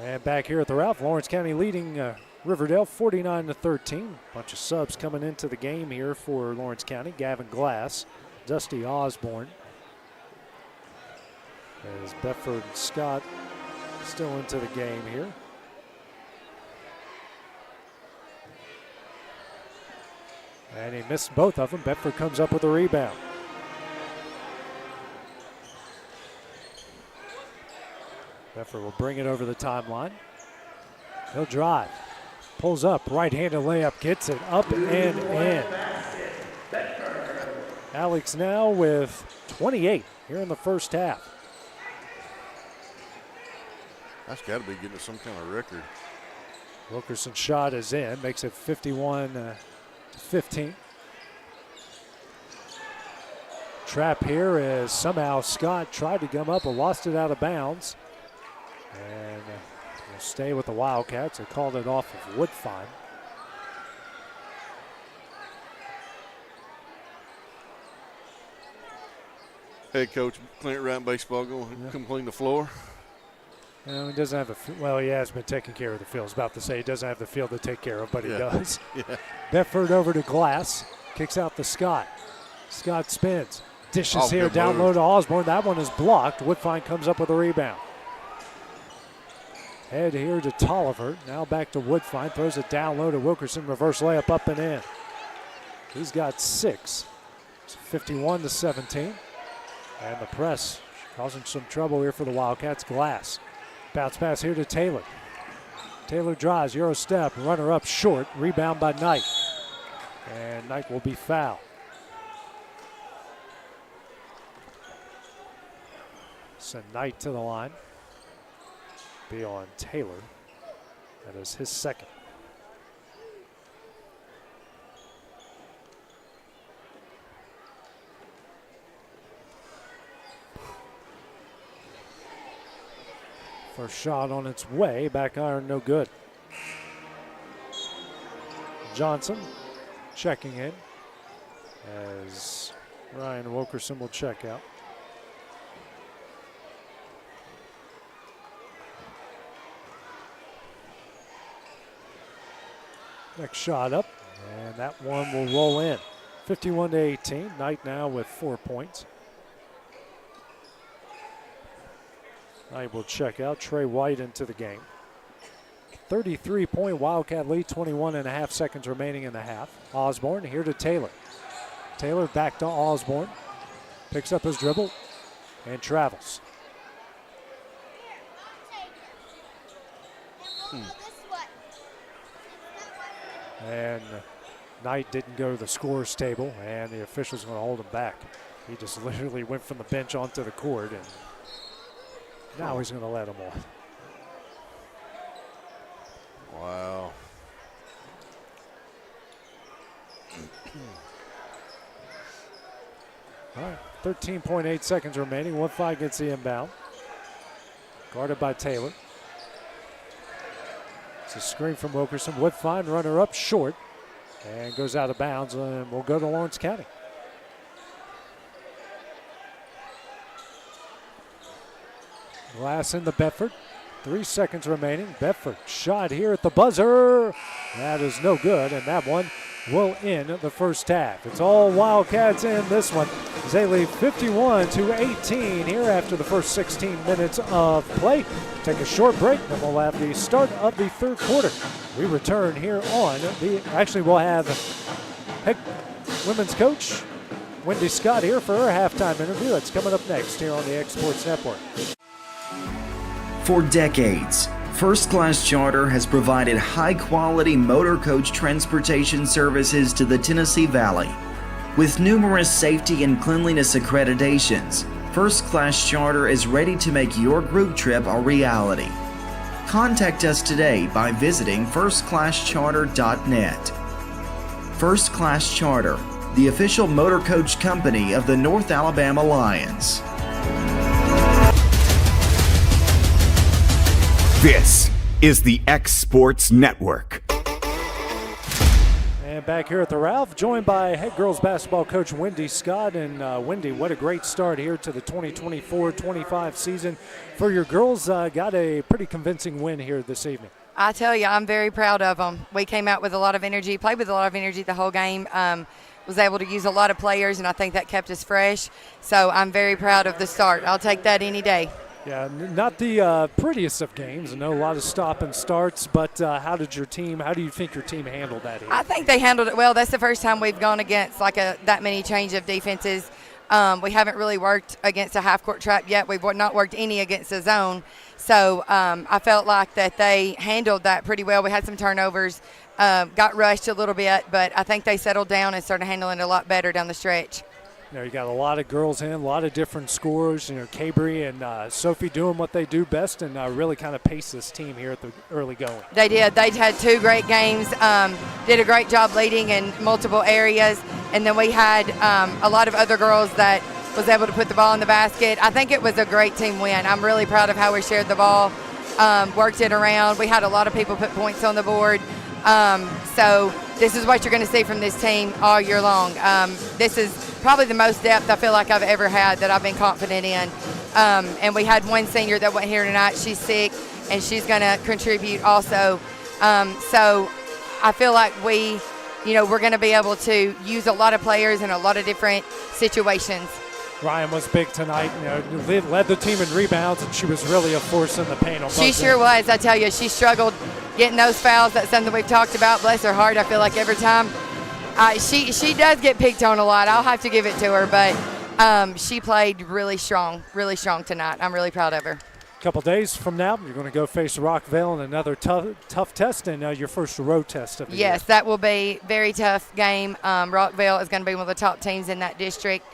And back here at the Ralph, Lawrence County leading Riverdale 49-13. Bunch of subs coming into the game here for Lawrence County. Gavin Glass, Dusty Osborne. As Bedford Scott still into the game here. And he missed both of them. Bedford comes up with a rebound. Bedford will bring it over the timeline. He'll drive. Pulls up, right-handed layup, gets it up and in. Alex now with 28 here in the first half. That's got to be getting some kind of record. Wilkerson's shot is in, makes it 51-15. Trap here as somehow Scott tried to come up but lost it out of bounds. And will stay with the Wildcats. They called it off of Woodfine. Head coach Clint Ryan baseball going come clean the floor. He doesn't have he has been taking care of the field. I was about to say he doesn't have the field to take care of, but he does. Yeah. Bedford over to Glass. Kicks out to Scott. Scott spins. Dishes here down low to Osborne. That one is blocked. Woodfine comes up with a rebound. Head here to Tolliver. Now back to Woodfine. Throws it down low to Wilkerson. Reverse layup up and in. He's got 6. It's 51-17. And the press causing some trouble here for the Wildcats. Glass. Bounce pass here to Taylor. Taylor drives, Euro step, runner up short, rebound by Knight. And Knight will be fouled. Send Knight to the line. Be on Taylor. That is his second. First shot on its way, back iron no good. Johnson checking in as Ryan Wilkerson will check out. Next shot up, and that one will roll in. 51-18, Knight now with 4 points. Knight will check out. Trey White into the game. 33-point Wildcat lead, 21.5 seconds remaining in the half. Osborne here to Taylor. Taylor back to Osborne. Picks up his dribble and travels. And Knight didn't go to the scorer's table, and the official's going to hold him back. He just literally went from the bench onto the court and Now he's going to let him on. Wow. All right, 13.8 seconds remaining. 1-5 gets the inbound. Guarded by Taylor. It's a screen from Wilkerson. Woodfine, runner up short. And goes out of bounds, and we'll go to Lawrence County. Glass into Bedford. 3 seconds remaining. Bedford shot here at the buzzer. That is no good, and that one will end the first half. It's all Wildcats in this one as they lead 51-18 here after the first 16 minutes of play. Take a short break, then we'll have the start of the third quarter. We return here on we'll have head women's coach Wendy Scott here for her halftime interview. That's coming up next here on the X Sports Network. For decades, First Class Charter has provided high-quality motor coach transportation services to the Tennessee Valley. With numerous safety and cleanliness accreditations, First Class Charter is ready to make your group trip a reality. Contact us today by visiting firstclasscharter.net. First Class Charter, the official motor coach company of the North Alabama Lions. This is the X Sports Network. And back here at the Ralph, joined by head girls basketball coach Wendy Scott. And Wendy, what a great start here to the 2024-25 season for your girls. Got a pretty convincing win here this evening. I tell you, I'm very proud of them. We came out with a lot of energy, played with a lot of energy the whole game. Was able to use a lot of players, and I think that kept us fresh. So I'm very proud of the start. I'll take that any day. Yeah, not the prettiest of games. I know a lot of stop and starts, but how do you think your team handled that here? I think they handled it well. That's the first time we've gone against that many change of defenses. We haven't really worked against a half-court trap yet. We've not worked any against a zone. So I felt like that they handled that pretty well. We had some turnovers, got rushed a little bit, but I think they settled down and started handling it a lot better down the stretch. You got a lot of girls in, a lot of different scorers. Cabry and Sophie doing what they do best and really kind of pace this team here at the early going. They did. They had 2 great games, did a great job leading in multiple areas, and then we had a lot of other girls that was able to put the ball in the basket. I think it was a great team win. I'm really proud of how we shared the ball, worked it around. We had a lot of people put points on the board. So this is what you're going to see from this team all year long. This is probably the most depth I feel like I've ever had that I've been confident in. And we had one senior that wasn't here tonight. She's sick, and she's going to contribute also. So I feel like we're going to be able to use a lot of players in a lot of different situations. Ryan was big tonight. Led the team in rebounds, and she was really a force in the paint. She sure was. I tell you, she struggled getting those fouls. That's something we've talked about. Bless her heart. I feel like every time she does get picked on a lot. I'll have to give it to her, but she played really strong tonight. I'm really proud of her. A couple days from now, you're going to go face Rockville in another tough test, and your first road test of the year. Yes, that will be a very tough game. Rockville is going to be one of the top teams in that district.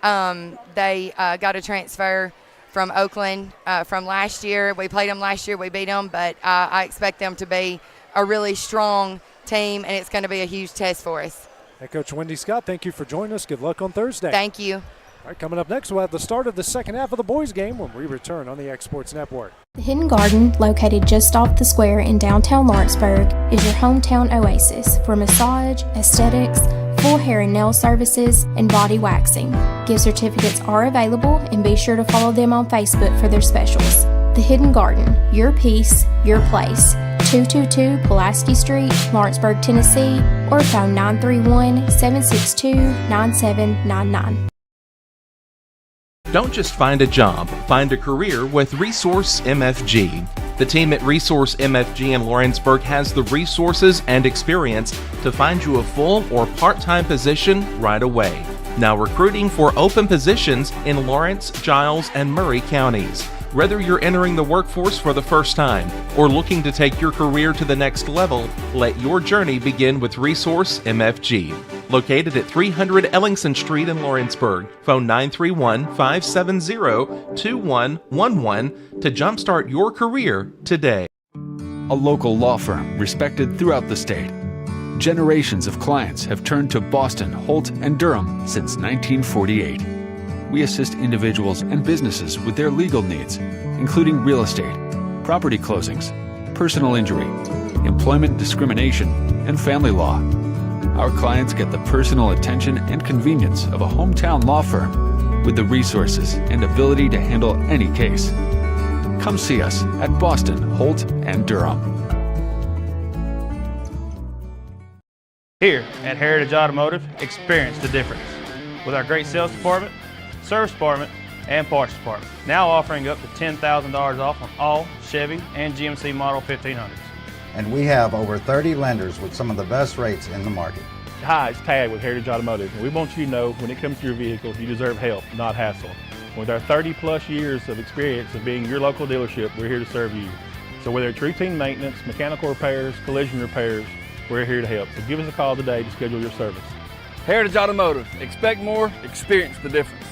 They got a transfer from Oakland from last year. We played them last year. We beat them, but I expect them to be a really strong team, and it's going to be a huge test for us. Hey, Coach Wendy Scott, thank you for joining us. Good luck on Thursday. Thank you. All right, coming up next, we'll have the start of the second half of the boys' game when we return on the X Sports Network. The Hidden Garden, located just off the square in downtown Lawrenceburg, is your hometown oasis for massage, aesthetics, full hair and nail services, and body waxing. Gift certificates are available, and be sure to follow them on Facebook for their specials. The Hidden Garden, your peace, your place. 222 Pulaski Street, Lawrenceburg, Tennessee, or phone 931-762-9799. Don't just find a job, find a career with Resource MFG. The team at Resource MFG in Lawrenceburg has the resources and experience to find you a full or part-time position right away. Now recruiting for open positions in Lawrence, Giles, and Murray counties. Whether you're entering the workforce for the first time or looking to take your career to the next level, let your journey begin with Resource MFG. located at 300 Ellingson Street in Lawrenceburg. Phone 931-570-2111 to jumpstart your career today. A local law firm respected throughout the state. Generations of clients have turned to Boston, Holt, and Durham since 1948. We assist individuals and businesses with their legal needs, including real estate, property closings, personal injury, employment discrimination, and family law. Our clients get the personal attention and convenience of a hometown law firm with the resources and ability to handle any case. Come see us at Boston, Holt, and Durham. Here at Heritage Automotive, experience the difference with our great sales department, service department, and parts department. Now offering up to $10,000 off on all Chevy and GMC Model 1500s. And we have over 30 lenders with some of the best rates in the market. Hi, it's Tad with Heritage Automotive, and we want you to know when it comes to your vehicle, you deserve help, not hassle. With our 30-plus years of experience of being your local dealership, we're here to serve you. So whether it's routine maintenance, mechanical repairs, collision repairs, we're here to help. So give us a call today to schedule your service. Heritage Automotive. Expect more, experience the difference.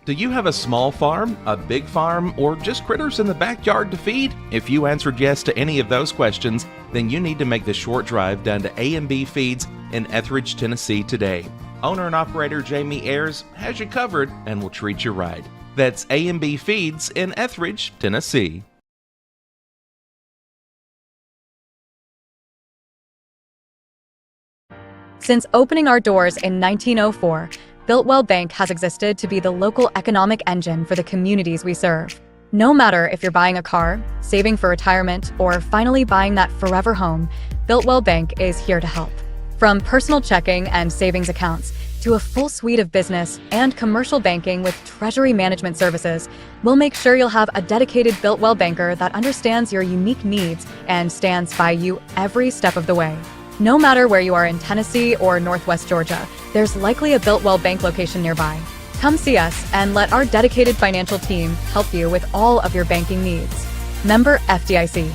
Do you have a small farm, a big farm, or just critters in the backyard to feed? If you answered yes to any of those questions, then you need to make the short drive down to A&B Feeds in Etheridge, Tennessee today. Owner and operator Jamie Ayers has you covered and will treat you right. That's A&B Feeds in Etheridge, Tennessee. Since opening our doors in 1904, Builtwell Bank has existed to be the local economic engine for the communities we serve. No matter if you're buying a car, saving for retirement, or finally buying that forever home, Builtwell Bank is here to help. From personal checking and savings accounts to a full suite of business and commercial banking with treasury management services, we'll make sure you'll have a dedicated Builtwell banker that understands your unique needs and stands by you every step of the way. No matter where you are in Tennessee or Northwest Georgia, there's likely a Builtwell Bank location nearby. Come see us and let our dedicated financial team help you with all of your banking needs. Member FDIC.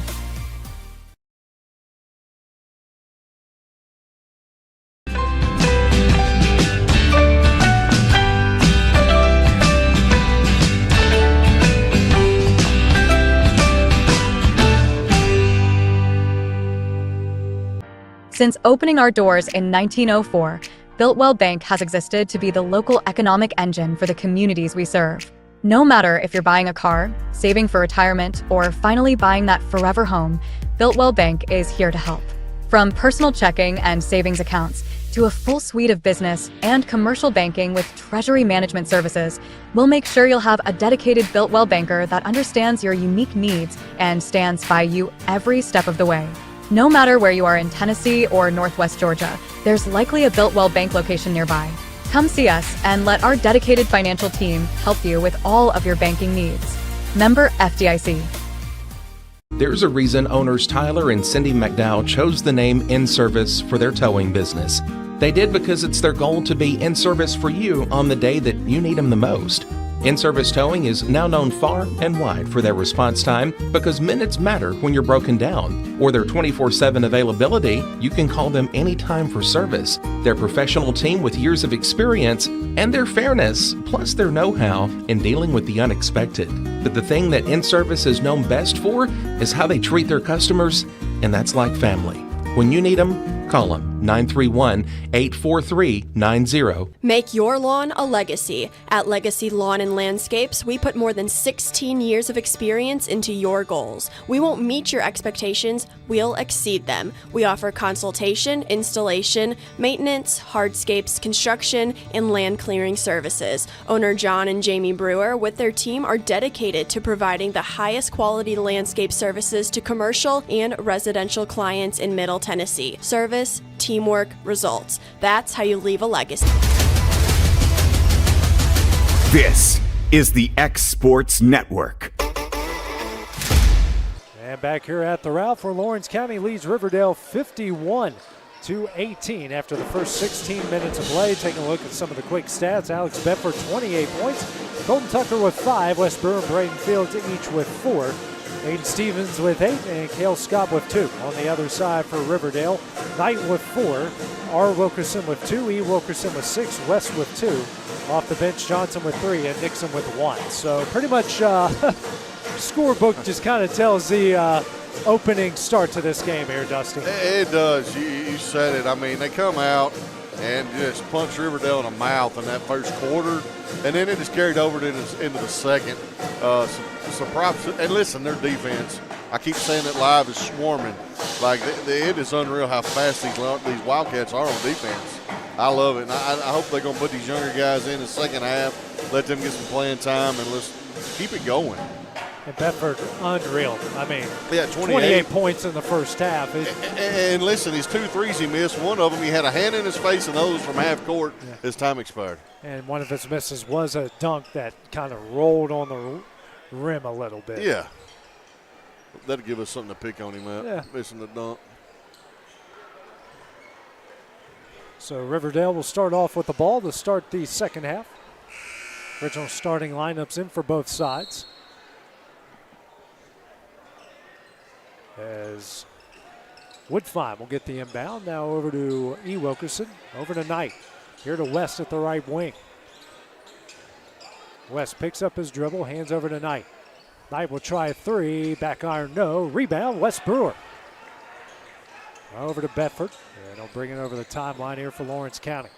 Since opening our doors in 1904, Builtwell Bank has existed to be the local economic engine for the communities we serve. No matter if you're buying a car, saving for retirement, or finally buying that forever home, Builtwell Bank is here to help. From personal checking and savings accounts to a full suite of business and commercial banking with treasury management services, we'll make sure you'll have a dedicated Builtwell banker that understands your unique needs and stands by you every step of the way. No matter where you are in Tennessee or Northwest Georgia, there's likely a Builtwell Bank location nearby. Come see us and let our dedicated financial team help you with all of your banking needs. Member FDIC. There's a reason owners Tyler and Cindy McDowell chose the name In Service for their towing business. They did because it's their goal to be in service for you on the day that you need them the most. In-Service Towing is now known far and wide for their response time because minutes matter when you're broken down, or their 24/7 availability. You can call them anytime for service. Their professional team with years of experience and their fairness, plus their know-how in dealing with the unexpected. But the thing that In-Service is known best for is how they treat their customers, and that's like family. When you need them, call them 931-843-90. Make your lawn a legacy. At Legacy Lawn and Landscapes, we put more than 16 years of experience into your goals. We won't meet your expectations, we'll exceed them. We offer consultation, installation, maintenance, hardscapes, construction, and land clearing services. Owner John and Jamie Brewer with their team are dedicated to providing the highest quality landscape services to commercial and residential clients in Middle Tennessee. Service, teamwork, results. That's how you leave a legacy. This is the X Sports Network. And back here at the Ralph, where Lawrence County leads Riverdale 51-18 after the first 16 minutes of play. Taking a look at some of the quick stats. Alex Bedford, 28 points. Colton Tucker with 5. West Brewer and Braden Fields each with 4. Aiden Stevens with 8 and Cale Scott with 2. On the other side for Riverdale, Knight with 4, R. Wilkerson with 2, E. Wilkerson with 6, West with 2. Off the bench, Johnson with 3 and Nixon with 1. So pretty much scorebook just kind of tells the opening start to this game here, Dusty. It does. You said it. I mean, they come out and just punch Riverdale in the mouth in that first quarter, and then it just carried over into the second. Surprise! And listen, their defense, I keep saying it live, is swarming. Like, it is unreal how fast these Wildcats are on defense. I love it, and I hope they're going to put these younger guys in the second half, let them get some playing time, and let's keep it going. And Bedford, unreal. I mean, yeah, 28 points in the first half. And listen, his 2 threes he missed, one of them he had a hand in his face, and those from half court, his time expired. And one of his misses was a dunk that kind of rolled on the rim a little bit. Yeah. That'll give us something to pick on him at, Yeah. missing the dunk. So Riverdale will start off with the ball to start the second half. Original starting lineups in for both sides. As Woodfine will get the inbound. Now over to E. Wilkerson. Over to Knight. Here to West at the right wing. West picks up his dribble. Hands over to Knight. Knight will try a 3. Back iron, no. Rebound, West Brewer. Over to Bedford. And he'll bring it over the timeline here for Lawrence County.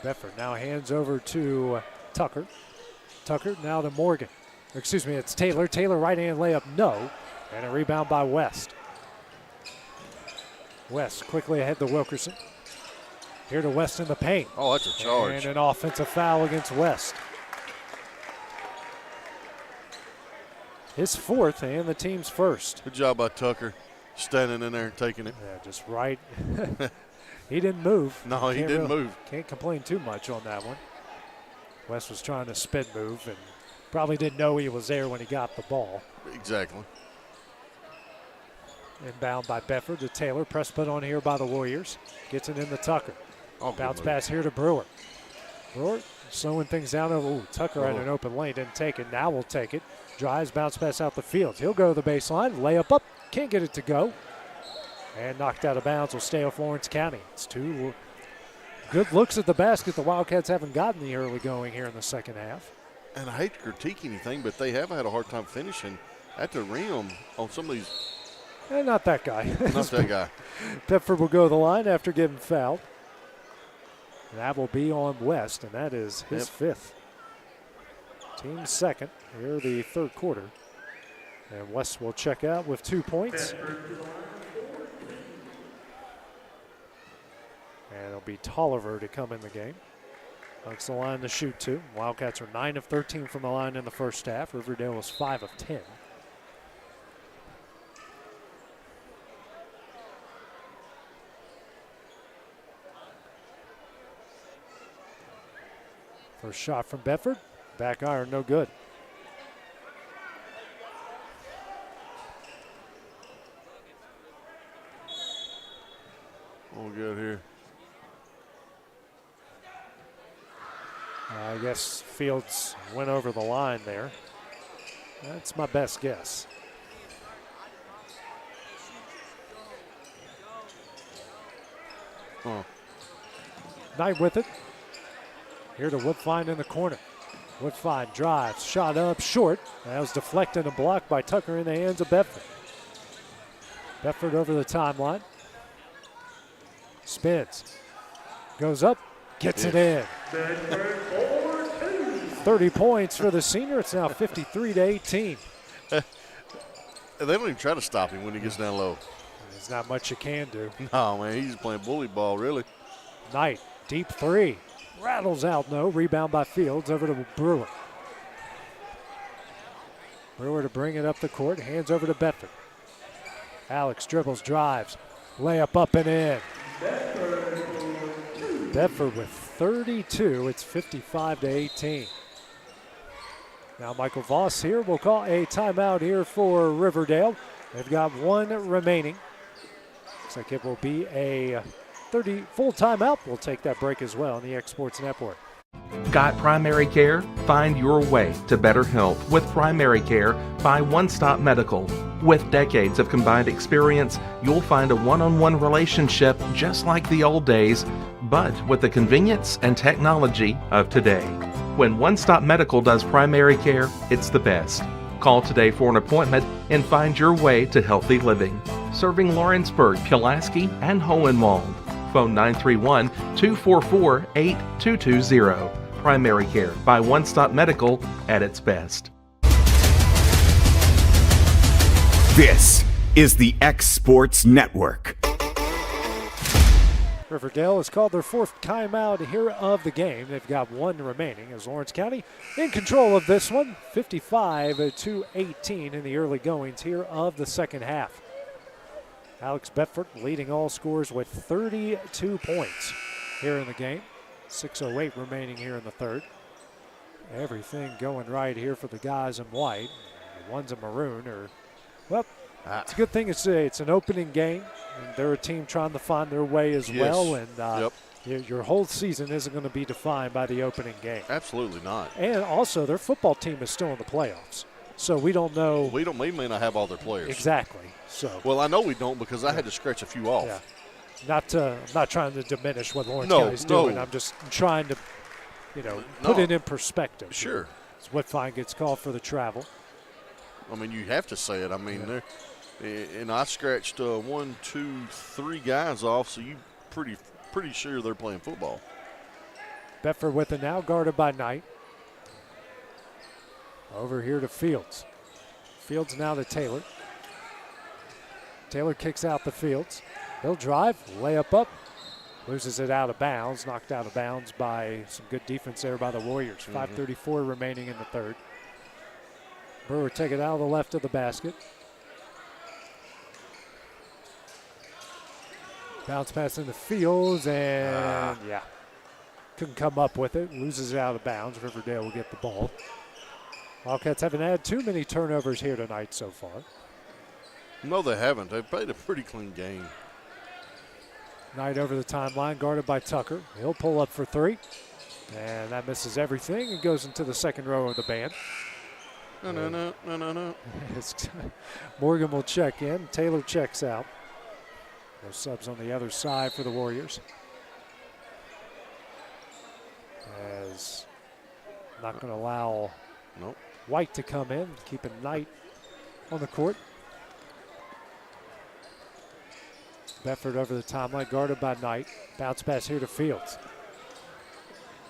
Bedford now hands over to Tucker. Tucker now to Morgan. Excuse me, it's Taylor. Taylor right-hand layup, no. And a rebound by West. West quickly ahead to Wilkerson. Here to West in the paint. Oh, that's a charge. And an offensive foul against West. His 4th and the team's first. Good job by Tucker, standing in there and taking it. Yeah, just right. He didn't move. No, he didn't move. Can't complain too much on that one. West was trying to spin move and probably didn't know he was there when he got the ball. Exactly. Inbound by Bedford to Taylor. Press put on here by the Warriors. Gets it into Tucker. Bounce pass here to Brewer. Brewer slowing things down. Ooh, Tucker had an open lane. Didn't take it. Now will take it. Drives, bounce pass out the field. He'll go to the baseline. Layup up. Can't get it to go. And knocked out of bounds. Will stay off Lawrence County. It's 2 good looks at the basket the Wildcats haven't gotten the early going here in the second half. And I hate to critique anything, but they have had a hard time finishing at the rim on some of these. Not that guy. Not that guy. Bedford will go to the line after getting fouled. And that will be on West, and that is his 5th. Team's second here the third quarter. And West will check out with 2 points. And it'll be Tolliver to come in the game. Hugs the line to shoot 2. Wildcats are 9 of 13 from the line in the first half. Riverdale was 5 of 10. First shot from Bedford. Back iron, no good. All good here. I guess Fields went over the line there. That's my best guess. Knight with it. Here to Woodfine in the corner. Woodfine drives, shot up, short. That was deflected and blocked by Tucker in the hands of Bedford. Bedford over the timeline. Spins. Goes up, gets it in. 30 points for the senior. It's now 53-18. They don't even try to stop him when he gets down low. There's not much you can do. No, man, he's playing bully ball, really. Knight, deep 3. Rattles out, no. Rebound by Fields over to Brewer. Brewer to bring it up the court. Hands over to Bedford. Alex dribbles, drives. Layup up and in. Bedford with 32. It's 55-18. Now Michael Voss here will call a timeout here for Riverdale. They've got 1 remaining. Looks like it will be a 30 full timeout. We'll take that break as well on the X Sports Network. Got primary care? Find your way to better health with primary care by One Stop Medical. With decades of combined experience, you'll find a one-on-one relationship just like the old days, but with the convenience and technology of today. When One Stop Medical does primary care, it's the best. Call today for an appointment and find your way to healthy living. Serving Lawrenceburg, Pulaski, and Hohenwald. Phone 931-244-8220. Primary care by One Stop Medical at its best. This is the X Sports Network. Riverdale has called their fourth timeout here of the game. They've got one remaining as Lawrence County in control of this one, 55-18 in the early goings here of the second half. Alex Bedford leading all scores with 32 points here in the game. 6:08 remaining here in the third. Everything going right here for the guys in white. The ones in maroon are, well, it's a good thing it's an opening game, and they're a team trying to find their way as well. And your whole season isn't going to be defined by the opening game. Absolutely not. And also, their football team is still in the playoffs, so we don't know. We may not have all their players. Exactly. So. Well, I know we don't because I had to scratch a few off. Yeah. I'm not trying to diminish what Lawrence County's doing. I'm just trying to, put it in perspective. Sure. It's what fine gets called for the travel. I mean, you have to say it. I mean, and I scratched 1, 2, 3 guys off, so you pretty sure they're playing football. Bedford with it now, guarded by Knight. Over here to Fields. Fields now to Taylor. Taylor kicks out the Fields. He'll drive, layup up, loses it out of bounds, knocked out of bounds by some good defense there by the Warriors. 5:34 remaining in the third. Brewer take it out of the left of the basket. Bounce pass into Fields, and couldn't come up with it. Loses it out of bounds. Riverdale will get the ball. Wildcats haven't had too many turnovers here tonight so far. No, they haven't. They've played a pretty clean game. Knight over the timeline, guarded by Tucker. He'll pull up for three, and that misses everything and goes into the second row of the band. No. Morgan will check in. Taylor checks out. No subs on the other side for the Warriors. As not going to allow White to come in, keeping Knight on the court. Bedford over the timeline, guarded by Knight. Bounce pass here to Fields.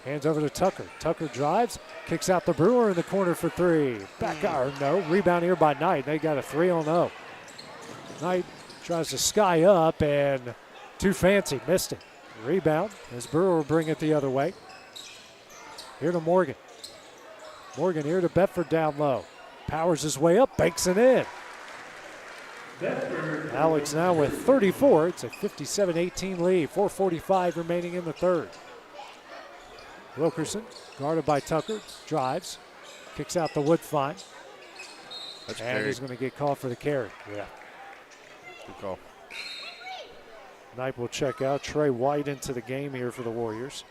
Hands over to Tucker. Tucker drives, kicks out the Brewer in the corner for three. Rebound here by Knight. They got a 3-0. Knight tries to sky up and too fancy, missed it. Rebound as Brewer will bring it the other way. Here to Morgan. Morgan here to Bedford down low. Powers his way up, banks it in. Alex now with 34. It's a 57-18 lead. 4:45 remaining in the third. Wilkerson, guarded by Tucker, drives, kicks out the Woodfine. And he's going to get called for the carry. Yeah. Good call. Knight will check out. Trey White into the game here for the Warriors.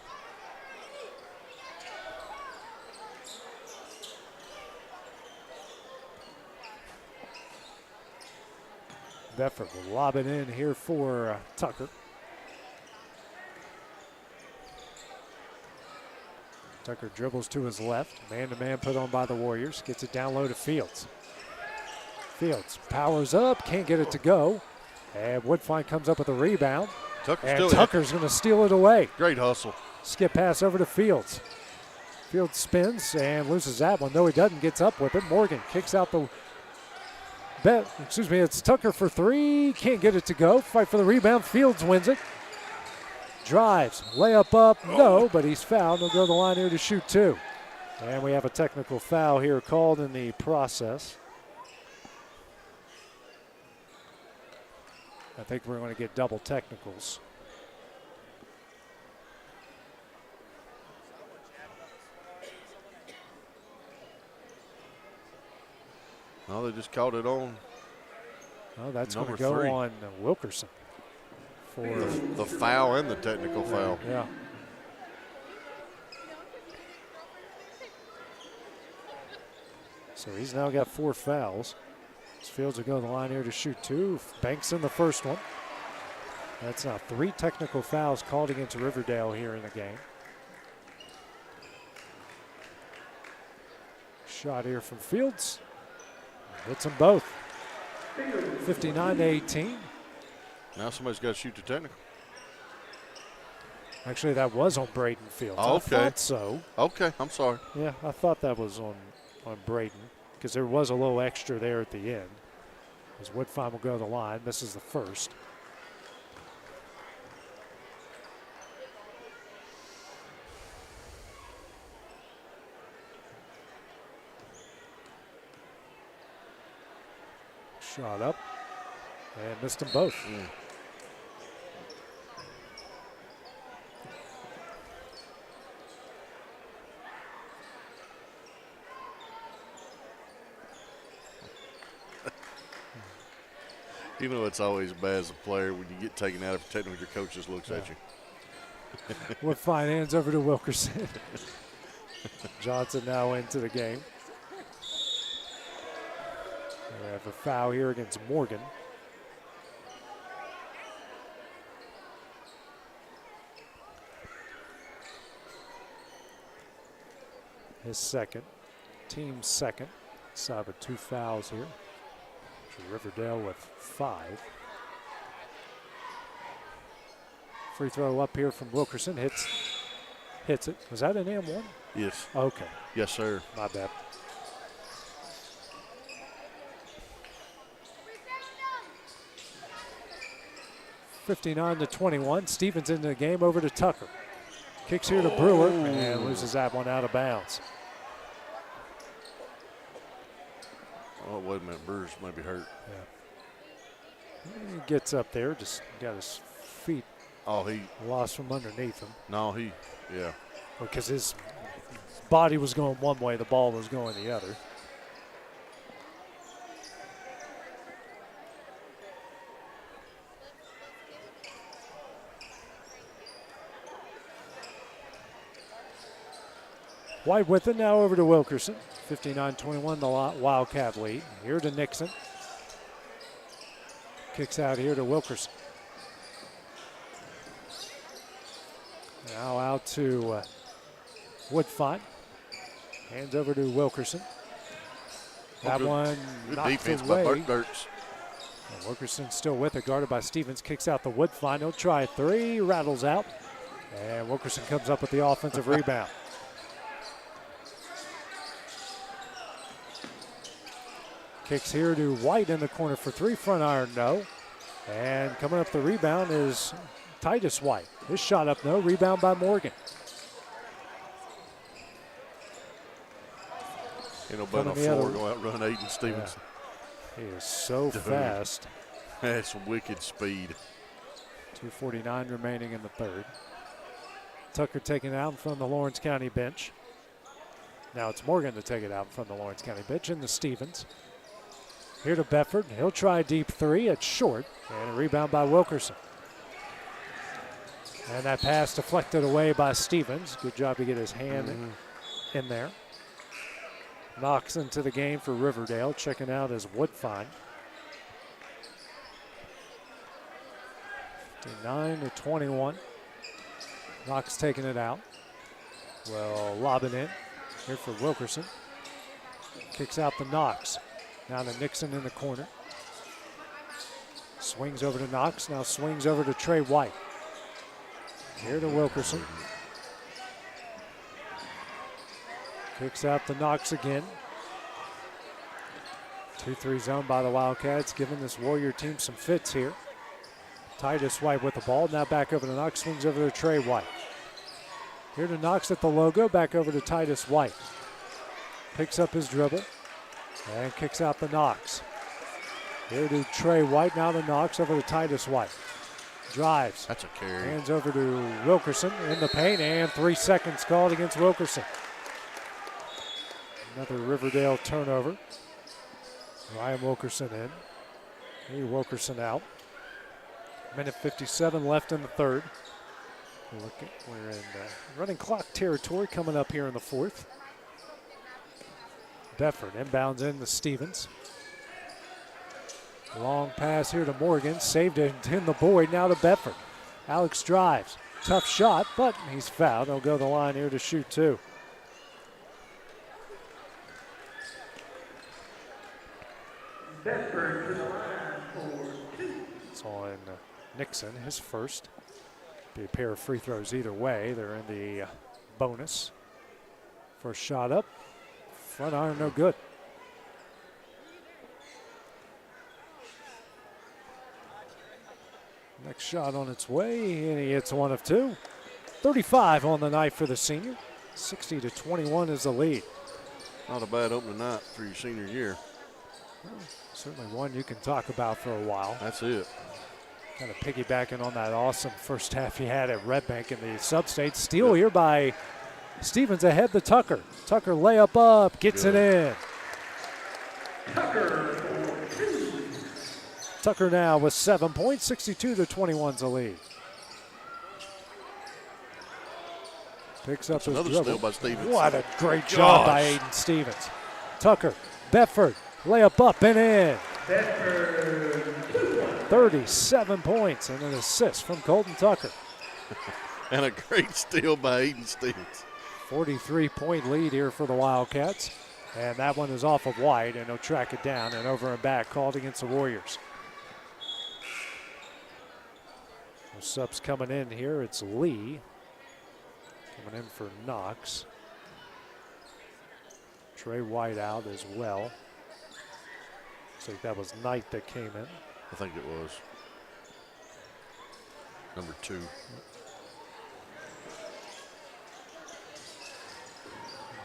Bedford will lob it in here for Tucker. Tucker dribbles to his left. Man-to-man put on by the Warriors. Gets it down low to Fields. Fields powers up. Can't get it to go. And Woodfine comes up with a rebound. Tucker's going to steal it away. Great hustle. Skip pass over to Fields. Fields spins and loses that one. No, he doesn't. Gets up with it. Morgan kicks out the... It's Tucker for three. Can't get it to go. Fight for the rebound. Fields wins it. Drives. Layup up. No, but he's fouled. He'll go to the line here to shoot two. And we have a technical foul here called in the process. I think we're going to get double technicals. No, they just called it on. Oh, that's going to go 3 on Wilkerson for the foul and the technical foul. Yeah. So he's now got 4 fouls. Fields will go to the line here to shoot 2. Banks in the first one. That's now 3 technical fouls called against Riverdale here in the game. Shot here from Fields. Hits them both. 59-18. Now somebody's got to shoot the technical. Actually, that was on Braden Fields. Oh, okay. I thought so. Okay, I'm sorry. Yeah, I thought that was on Braden because there was a little extra there at the end. As Woodfine will go to the line. This is the first. Shot up and missed them both. You know it's always bad as a player when you get taken out of technical, your coach just looks at you. Woodfine hands over to Wilkerson. Johnson now into the game. We have a foul here against Morgan. His second, team's second. Side with 2 fouls here. Riverdale with 5. Free throw up here from Wilkerson. Hits it. Was that an M1? Yes. Okay. Yes, sir. My bad. (59-21). Stevens into the game, over to Tucker. Kicks here to Brewer and loses that one out of bounds. Oh, wait a minute. Brewer's maybe hurt. Yeah. He gets up there, just got his feet lost from underneath him. No, yeah. Because his body was going one way, the ball was going the other. White with it, now over to Wilkerson. 59-21, the Wildcat lead. Here to Nixon. Kicks out here to Wilkerson. Now out to Woodfine. Hands over to Wilkerson. That one good knocked defense away. by Burks. Wilkerson still with it, guarded by Stevens. Kicks out the Woodfine. He'll try a 3, rattles out. And Wilkerson comes up with the offensive rebound. Kicks here to White in the corner for 3, front iron, no. And coming up the rebound is Titus White. His shot up, no. Rebound by Morgan. Ain't no better than 4 go out and run Aiden Stevens. Yeah. He is so fast. That's wicked speed. 2:49 remaining in the third. Tucker taking it out in front of the Lawrence County bench. Now it's Morgan to take it out in front of the Lawrence County bench, and the Stevens. Here to Bedford. He'll try a deep 3. It's short. And a rebound by Wilkerson. And that pass deflected away by Stevens. Good job to get his hand in there. Knox into the game for Riverdale. Checking out is Woodfine. 59-21. Knox taking it out. Well, lobbing in here for Wilkerson. Kicks out the Knox. Now to Nixon in the corner. Swings over to Knox. Now swings over to Trey White. Here to Wilkerson. Kicks out the Knox again. 2-3 zone by the Wildcats, giving this Warrior team some fits here. Titus White with the ball. Now back over to Knox. Swings over to Trey White. Here to Knox at the logo. Back over to Titus White. Picks up his dribble. And kicks out the Knox. Here to Trey White. Now to Knox over to Titus White. Drives. That's a carry. Hands over to Wilkerson in the paint. And 3 seconds called against Wilkerson. Another Riverdale turnover. Ryan Wilkerson in. Here Wilkerson out. Minute 57 left in the third. We're in running clock territory coming up here in the fourth. Bedford inbounds in to Stevens. Long pass here to Morgan. Saved it in the Boyd. Now to Bedford. Alex drives. Tough shot, but he's fouled. He'll go to the line here to shoot two. Bedford to the line for two. It's on Nixon, his first. Be a pair of free throws either way. They're in the bonus. First shot up. Front iron, no good. Next shot on its way, and he hits one of two. 35 on the night for the senior. 60-21 is the lead. Not a bad opening night for your senior year. Well, certainly one you can talk about for a while. That's it. Kind of piggybacking on that awesome first half he had at Red Bank in the sub-state. Steal here by Stevens ahead to Tucker. Tucker layup up, gets it in. Tucker now with 7 points, 62-21's the lead. Picks up his another dribble. steal by Stevens. What a great job by Aiden Stevens. Tucker, Bedford, layup up and in. Bedford. 37 points and an assist from Colton Tucker. And a great steal by Aiden Stevens. 43-point lead here for the Wildcats. And that one is off of White, and he'll track it down and over and back, called against the Warriors. No subs coming in here. It's Lee coming in for Knox. Trey White out as well. Looks like that was Knight that came in. I think it was. Number 2.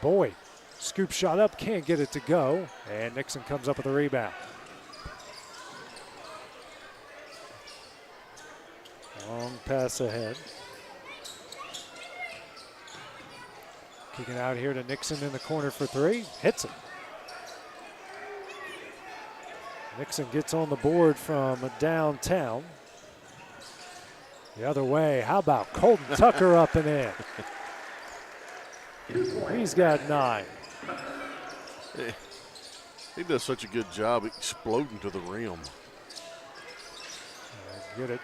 Boyd, scoop shot up, can't get it to go, and Nixon comes up with a rebound. Long pass ahead. Kicking out here to Nixon in the corner for three, hits it. Nixon gets on the board from downtown. The other way, how about Colton Tucker up and in? He's got 9. He does such a good job exploding to the rim. Get it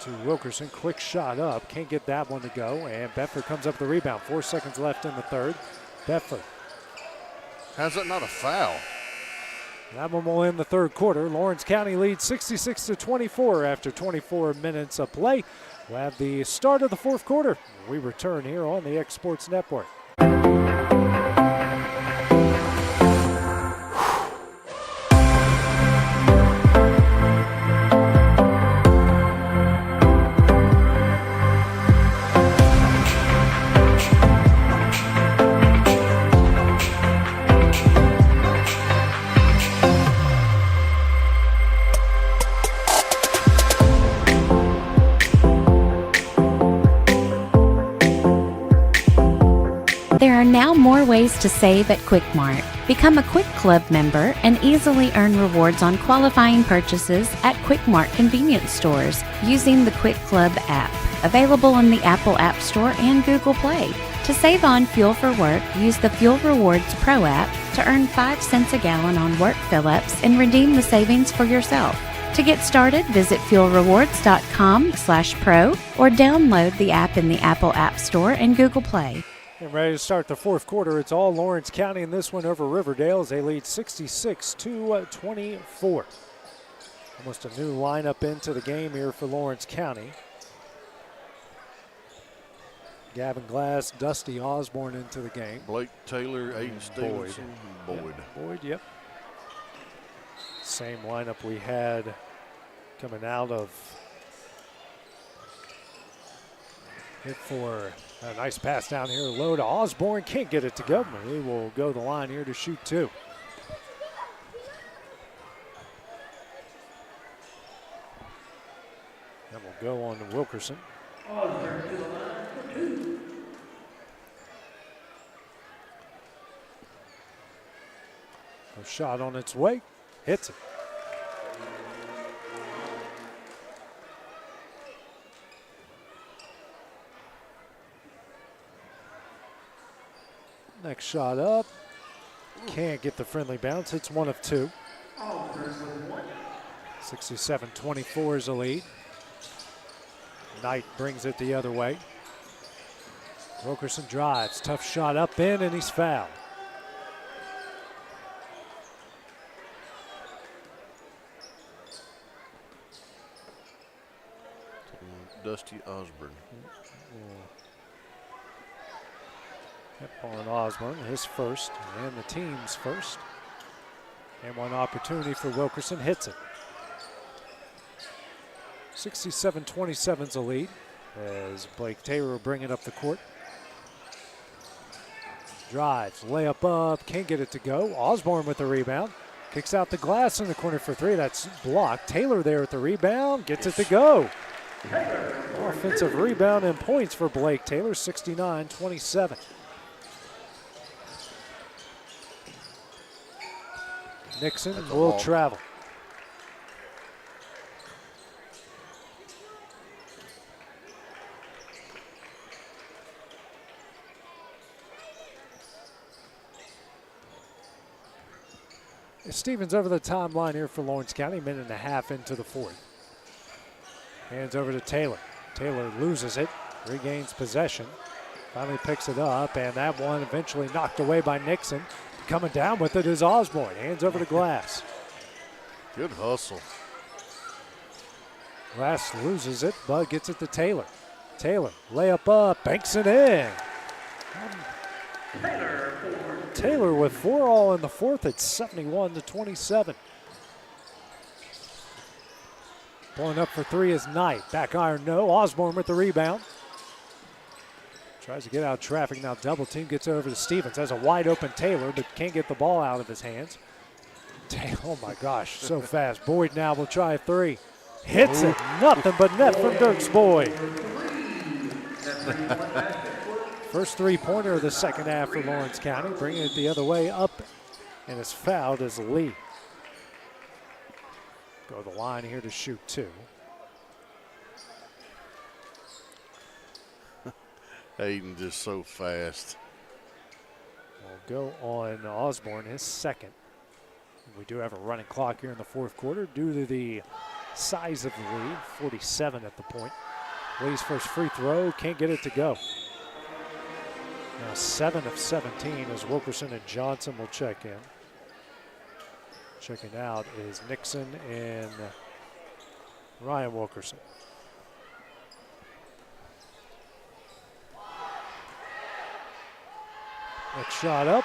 to Wilkerson. Quick shot up. Can't get that one to go. And Bedford comes up with the rebound. 4 seconds left in the third. Bedford. How's that not a foul? That one will end the third quarter. Lawrence County leads 66-24 after 24 minutes of play. We'll have the start of the fourth quarter. We return here on the X Sports Network. There are now more ways to save at Quick Mart. Become a Quick Club member and easily earn rewards on qualifying purchases at Quick Mart convenience stores using the Quick Club app, available in the Apple App Store and Google Play. To save on fuel for work, use the Fuel Rewards Pro app to earn 5 cents a gallon on work fill-ups and redeem the savings for yourself. To get started, visit fuelrewards.com/pro or download the app in the Apple App Store and Google Play. And ready to start the fourth quarter. It's all Lawrence County in this one over Riverdale as they lead 66-24. Almost a new lineup into the game here for Lawrence County. Gavin Glass, Dusty Osborne into the game. Blake Taylor, Aiden Stevenson, and Boyd. Yep. Boyd, yep. Same lineup we had coming out of. Hit for a nice pass down here low to Osborne. Can't get it to go. He will go the line here to shoot 2. That will go on to Wilkerson. Osborne to the line for 2. A shot on its way. Hits it. Next shot up. Can't get the friendly bounce. Hits one of two. 67-24 is the lead. Knight brings it the other way. Wilkerson drives. Tough shot up in, and he's fouled. Dusty Osborne. Paul Osborne, his first, and the team's first. And one opportunity for Wilkerson, hits it. 67-27 is the lead as Blake Taylor will bring it up the court. Drives, layup up, can't get it to go. Osborne with the rebound. Kicks out the glass in the corner for three. That's blocked. Taylor there with the rebound, gets it to go. Offensive rebound and points for Blake Taylor, 69-27. Nixon will travel. Stevens over the timeline here for Lawrence County, minute and a half into the fourth. Hands over to Taylor. Taylor loses it, regains possession, finally picks it up, and that one eventually knocked away by Nixon. Coming down with it is Osborne. Hands over to Glass. Good hustle. Glass loses it, but gets it to Taylor. Taylor, layup up, banks it in. Taylor with 4 all in the fourth. It's 71-27. Pulling up for three is Knight. Back iron, no. Osborne with the rebound. Tries to get out of traffic. Now double team, gets over to Stevens. Has a wide open Taylor, but can't get the ball out of his hands. Oh my gosh, so fast. Boyd now will try a three. Hits it. Nothing but net from Dirks Boyd. First three-pointer of the second half for Lawrence County. Bringing it the other way up, and is fouled as Lee. Go to the line here to shoot two. Aiden just so fast. Will go on Osborne, his second. We do have a running clock here in the fourth quarter due to the size of the lead, 47 at the point. Lee's first free throw, can't get it to go. Now 7 of 17 as Wilkerson and Johnson will check in. Checking out is Nixon and Ryan Wilkerson. Next shot up,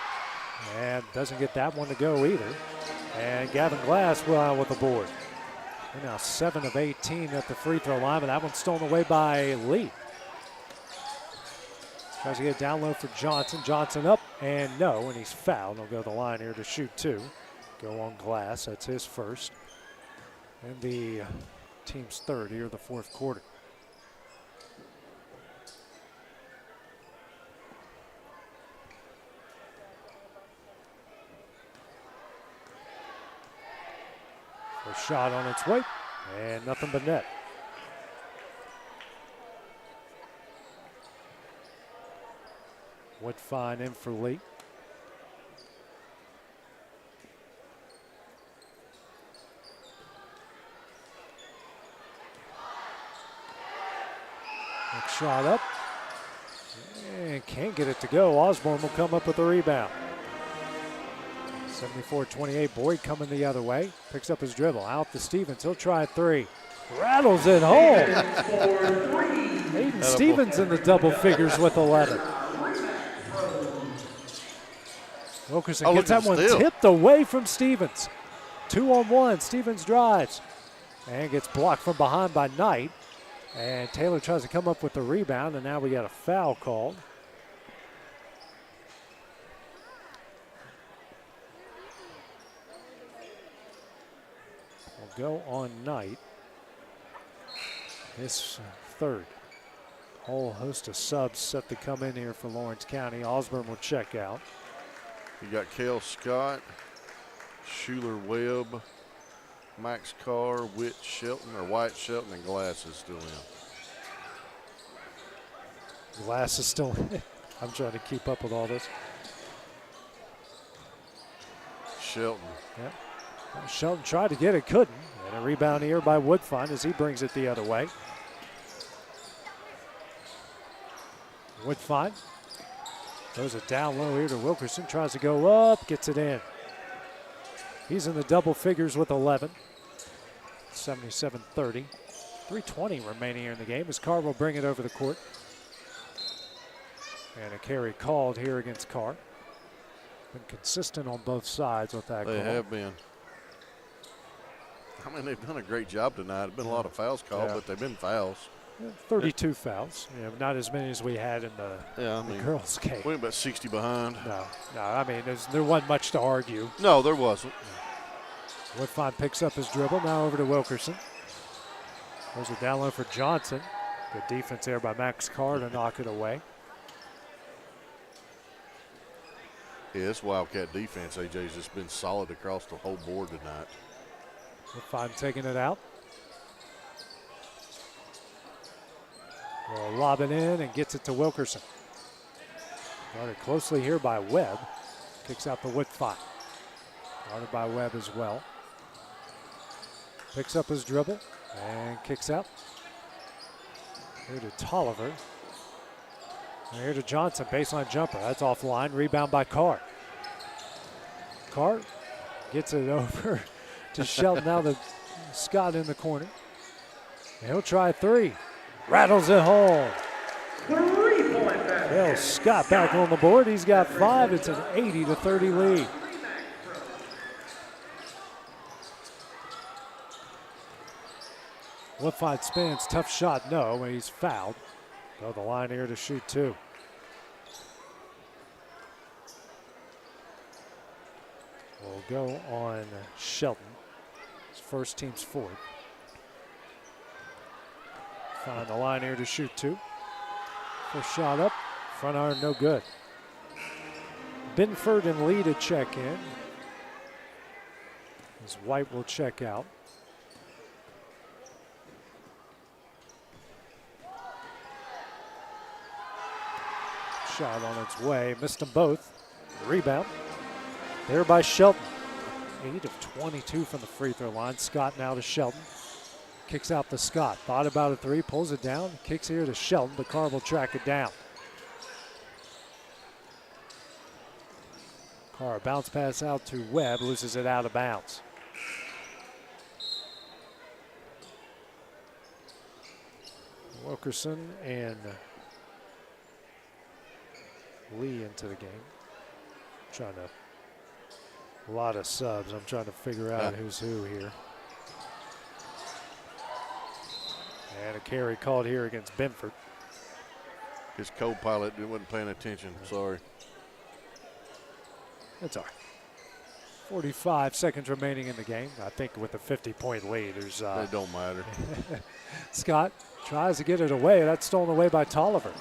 and doesn't get that one to go either. And Gavin Glass will out with the board. They're now 7 of 18 at the free throw line, but that one's stolen away by Lee. Tries to get down low for Johnson. Johnson up, and no, and he's fouled. He'll go to the line here to shoot two. Go on Glass, that's his first. And the team's third here in the fourth quarter. First shot on its way, and nothing but net. Woodfine in for Lee. Next shot up, and can't get it to go. Osborne will come up with the rebound. 74-28, Boyd coming the other way. Picks up his dribble, out to Stevens. He'll try a three. Rattles it home. Aiden Stevens in the double figures with 11. Wilkerson gets that one tipped away from Stevens. 2-on-1, Stevens drives. And gets blocked from behind by Knight. And Taylor tries to come up with the rebound, and now we got a foul called. Go on Knight. His third. Whole host of subs set to come in here for Lawrence County. Osborne will check out. You got Cale Scott, Schuler Webb, Max Carr, White Shelton, and Glass is still in. Glass is still in. I'm trying to keep up with all this. Shelton. Yep. Shelton tried to get it, couldn't. And a rebound here by Woodfine as he brings it the other way. Woodfine throws it down low here to Wilkerson. Tries to go up, gets it in. He's in the double figures with 11. 77-30. 3:20 remaining here in the game as Carr will bring it over the court. And a carry called here against Carr. Been consistent on both sides with that call. They have been. I mean, they've done a great job tonight. There's been a lot of fouls called, but they've been fouls. 32 fouls. Not as many as we had in the, the girls' game. We were about 60 behind. No, I mean, there wasn't much to argue. No, there wasn't. Woodfine picks up his dribble. Now over to Wilkerson. There's a down low for Johnson. Good defense there by Max Carr to knock it away. Yeah, this Wildcat defense, AJ's just been solid across the whole board tonight. Woodfine taking it out. Will lob it in and gets it to Wilkerson. Guarded closely here by Webb. Kicks out the Woodfine. Guarded by Webb as well. Picks up his dribble and kicks out. Here to Tolliver. And here to Johnson, baseline jumper. That's offline. Rebound by Carr. Carr gets it over to Shelton. Now the Scott in the corner. And he'll try three. Rattles it home. Well, Scott back on the board. He's got 5. It's an 80-30 lead. Woodfine spins, tough shot, no, and he's fouled. Go the line here to shoot 2. We'll go on Shelton. His first team's 4th. Find the line here to shoot 2. First shot up, front iron no good. Binford and Lee to check in. As White will check out. Shot on its way, missed them both. Rebound there by Shelton. 8 of 22 from the free throw line. Scott now to Shelton. Kicks out to Scott. Thought about a 3, pulls it down. Kicks here to Shelton, but Carr will track it down. Carr bounce pass out to Webb, loses it out of bounds. Wilkerson and Lee into the game. A lot of subs. I'm trying to figure out who's who here. And a carry called here against Binford. His co-pilot wasn't paying attention. Sorry. That's all right. 45 seconds remaining in the game. I think with a 50-point lead, there's. It don't matter. Scott tries to get it away. That's stolen away by Tolliver.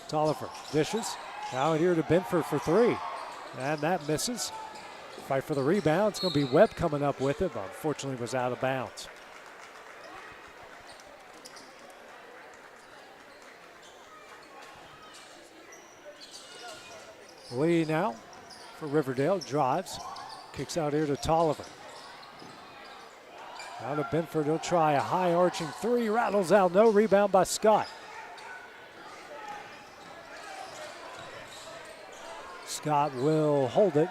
Tolliver dishes. Now here to Binford for 3. And that misses. Fight for the rebound. It's going to be Webb coming up with it, but unfortunately was out of bounds. Lee now for Riverdale. Drives. Kicks out here to Tolliver. Now to Binford. He'll try a high arching 3. Rattles out. No rebound by Scott. Scott will hold it.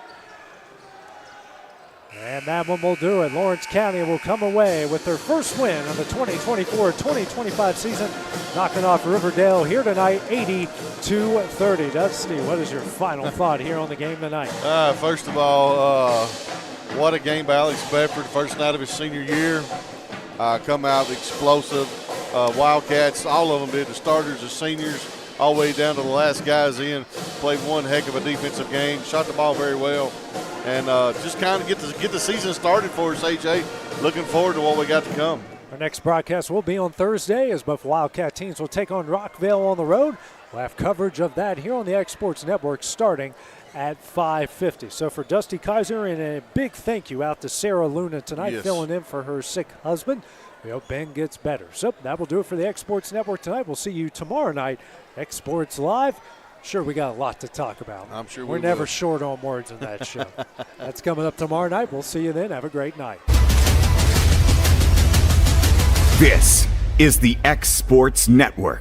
And that one will do it. Lawrence County will come away with their first win of the 2024-2025 season, knocking off Riverdale here tonight, 80-30. Dusty, what is your final thought here on the game tonight? First of all, what a game by Alex Bedford, first night of his senior year. Come out explosive. Wildcats, all of them did, the starters, the seniors, all the way down to the last guys in. Played one heck of a defensive game, shot the ball very well. And just kind of get the season started for us, AJ. Looking forward to what we got to come. Our next broadcast will be on Thursday as both Wildcat teams will take on Rockville on the road. We'll have coverage of that here on the X Sports Network starting at 5:50. So for Dusty Kaiser, and a big thank you out to Sarah Luna tonight, filling in for her sick husband. We hope Ben gets better. So that will do it for the X Sports Network tonight. We'll see you tomorrow night, X Sports Live. Sure, we got a lot to talk about. I'm sure we're we never will. short on words in that show. That's coming up tomorrow night. We'll see you then. Have a great night. This is the X Sports Network.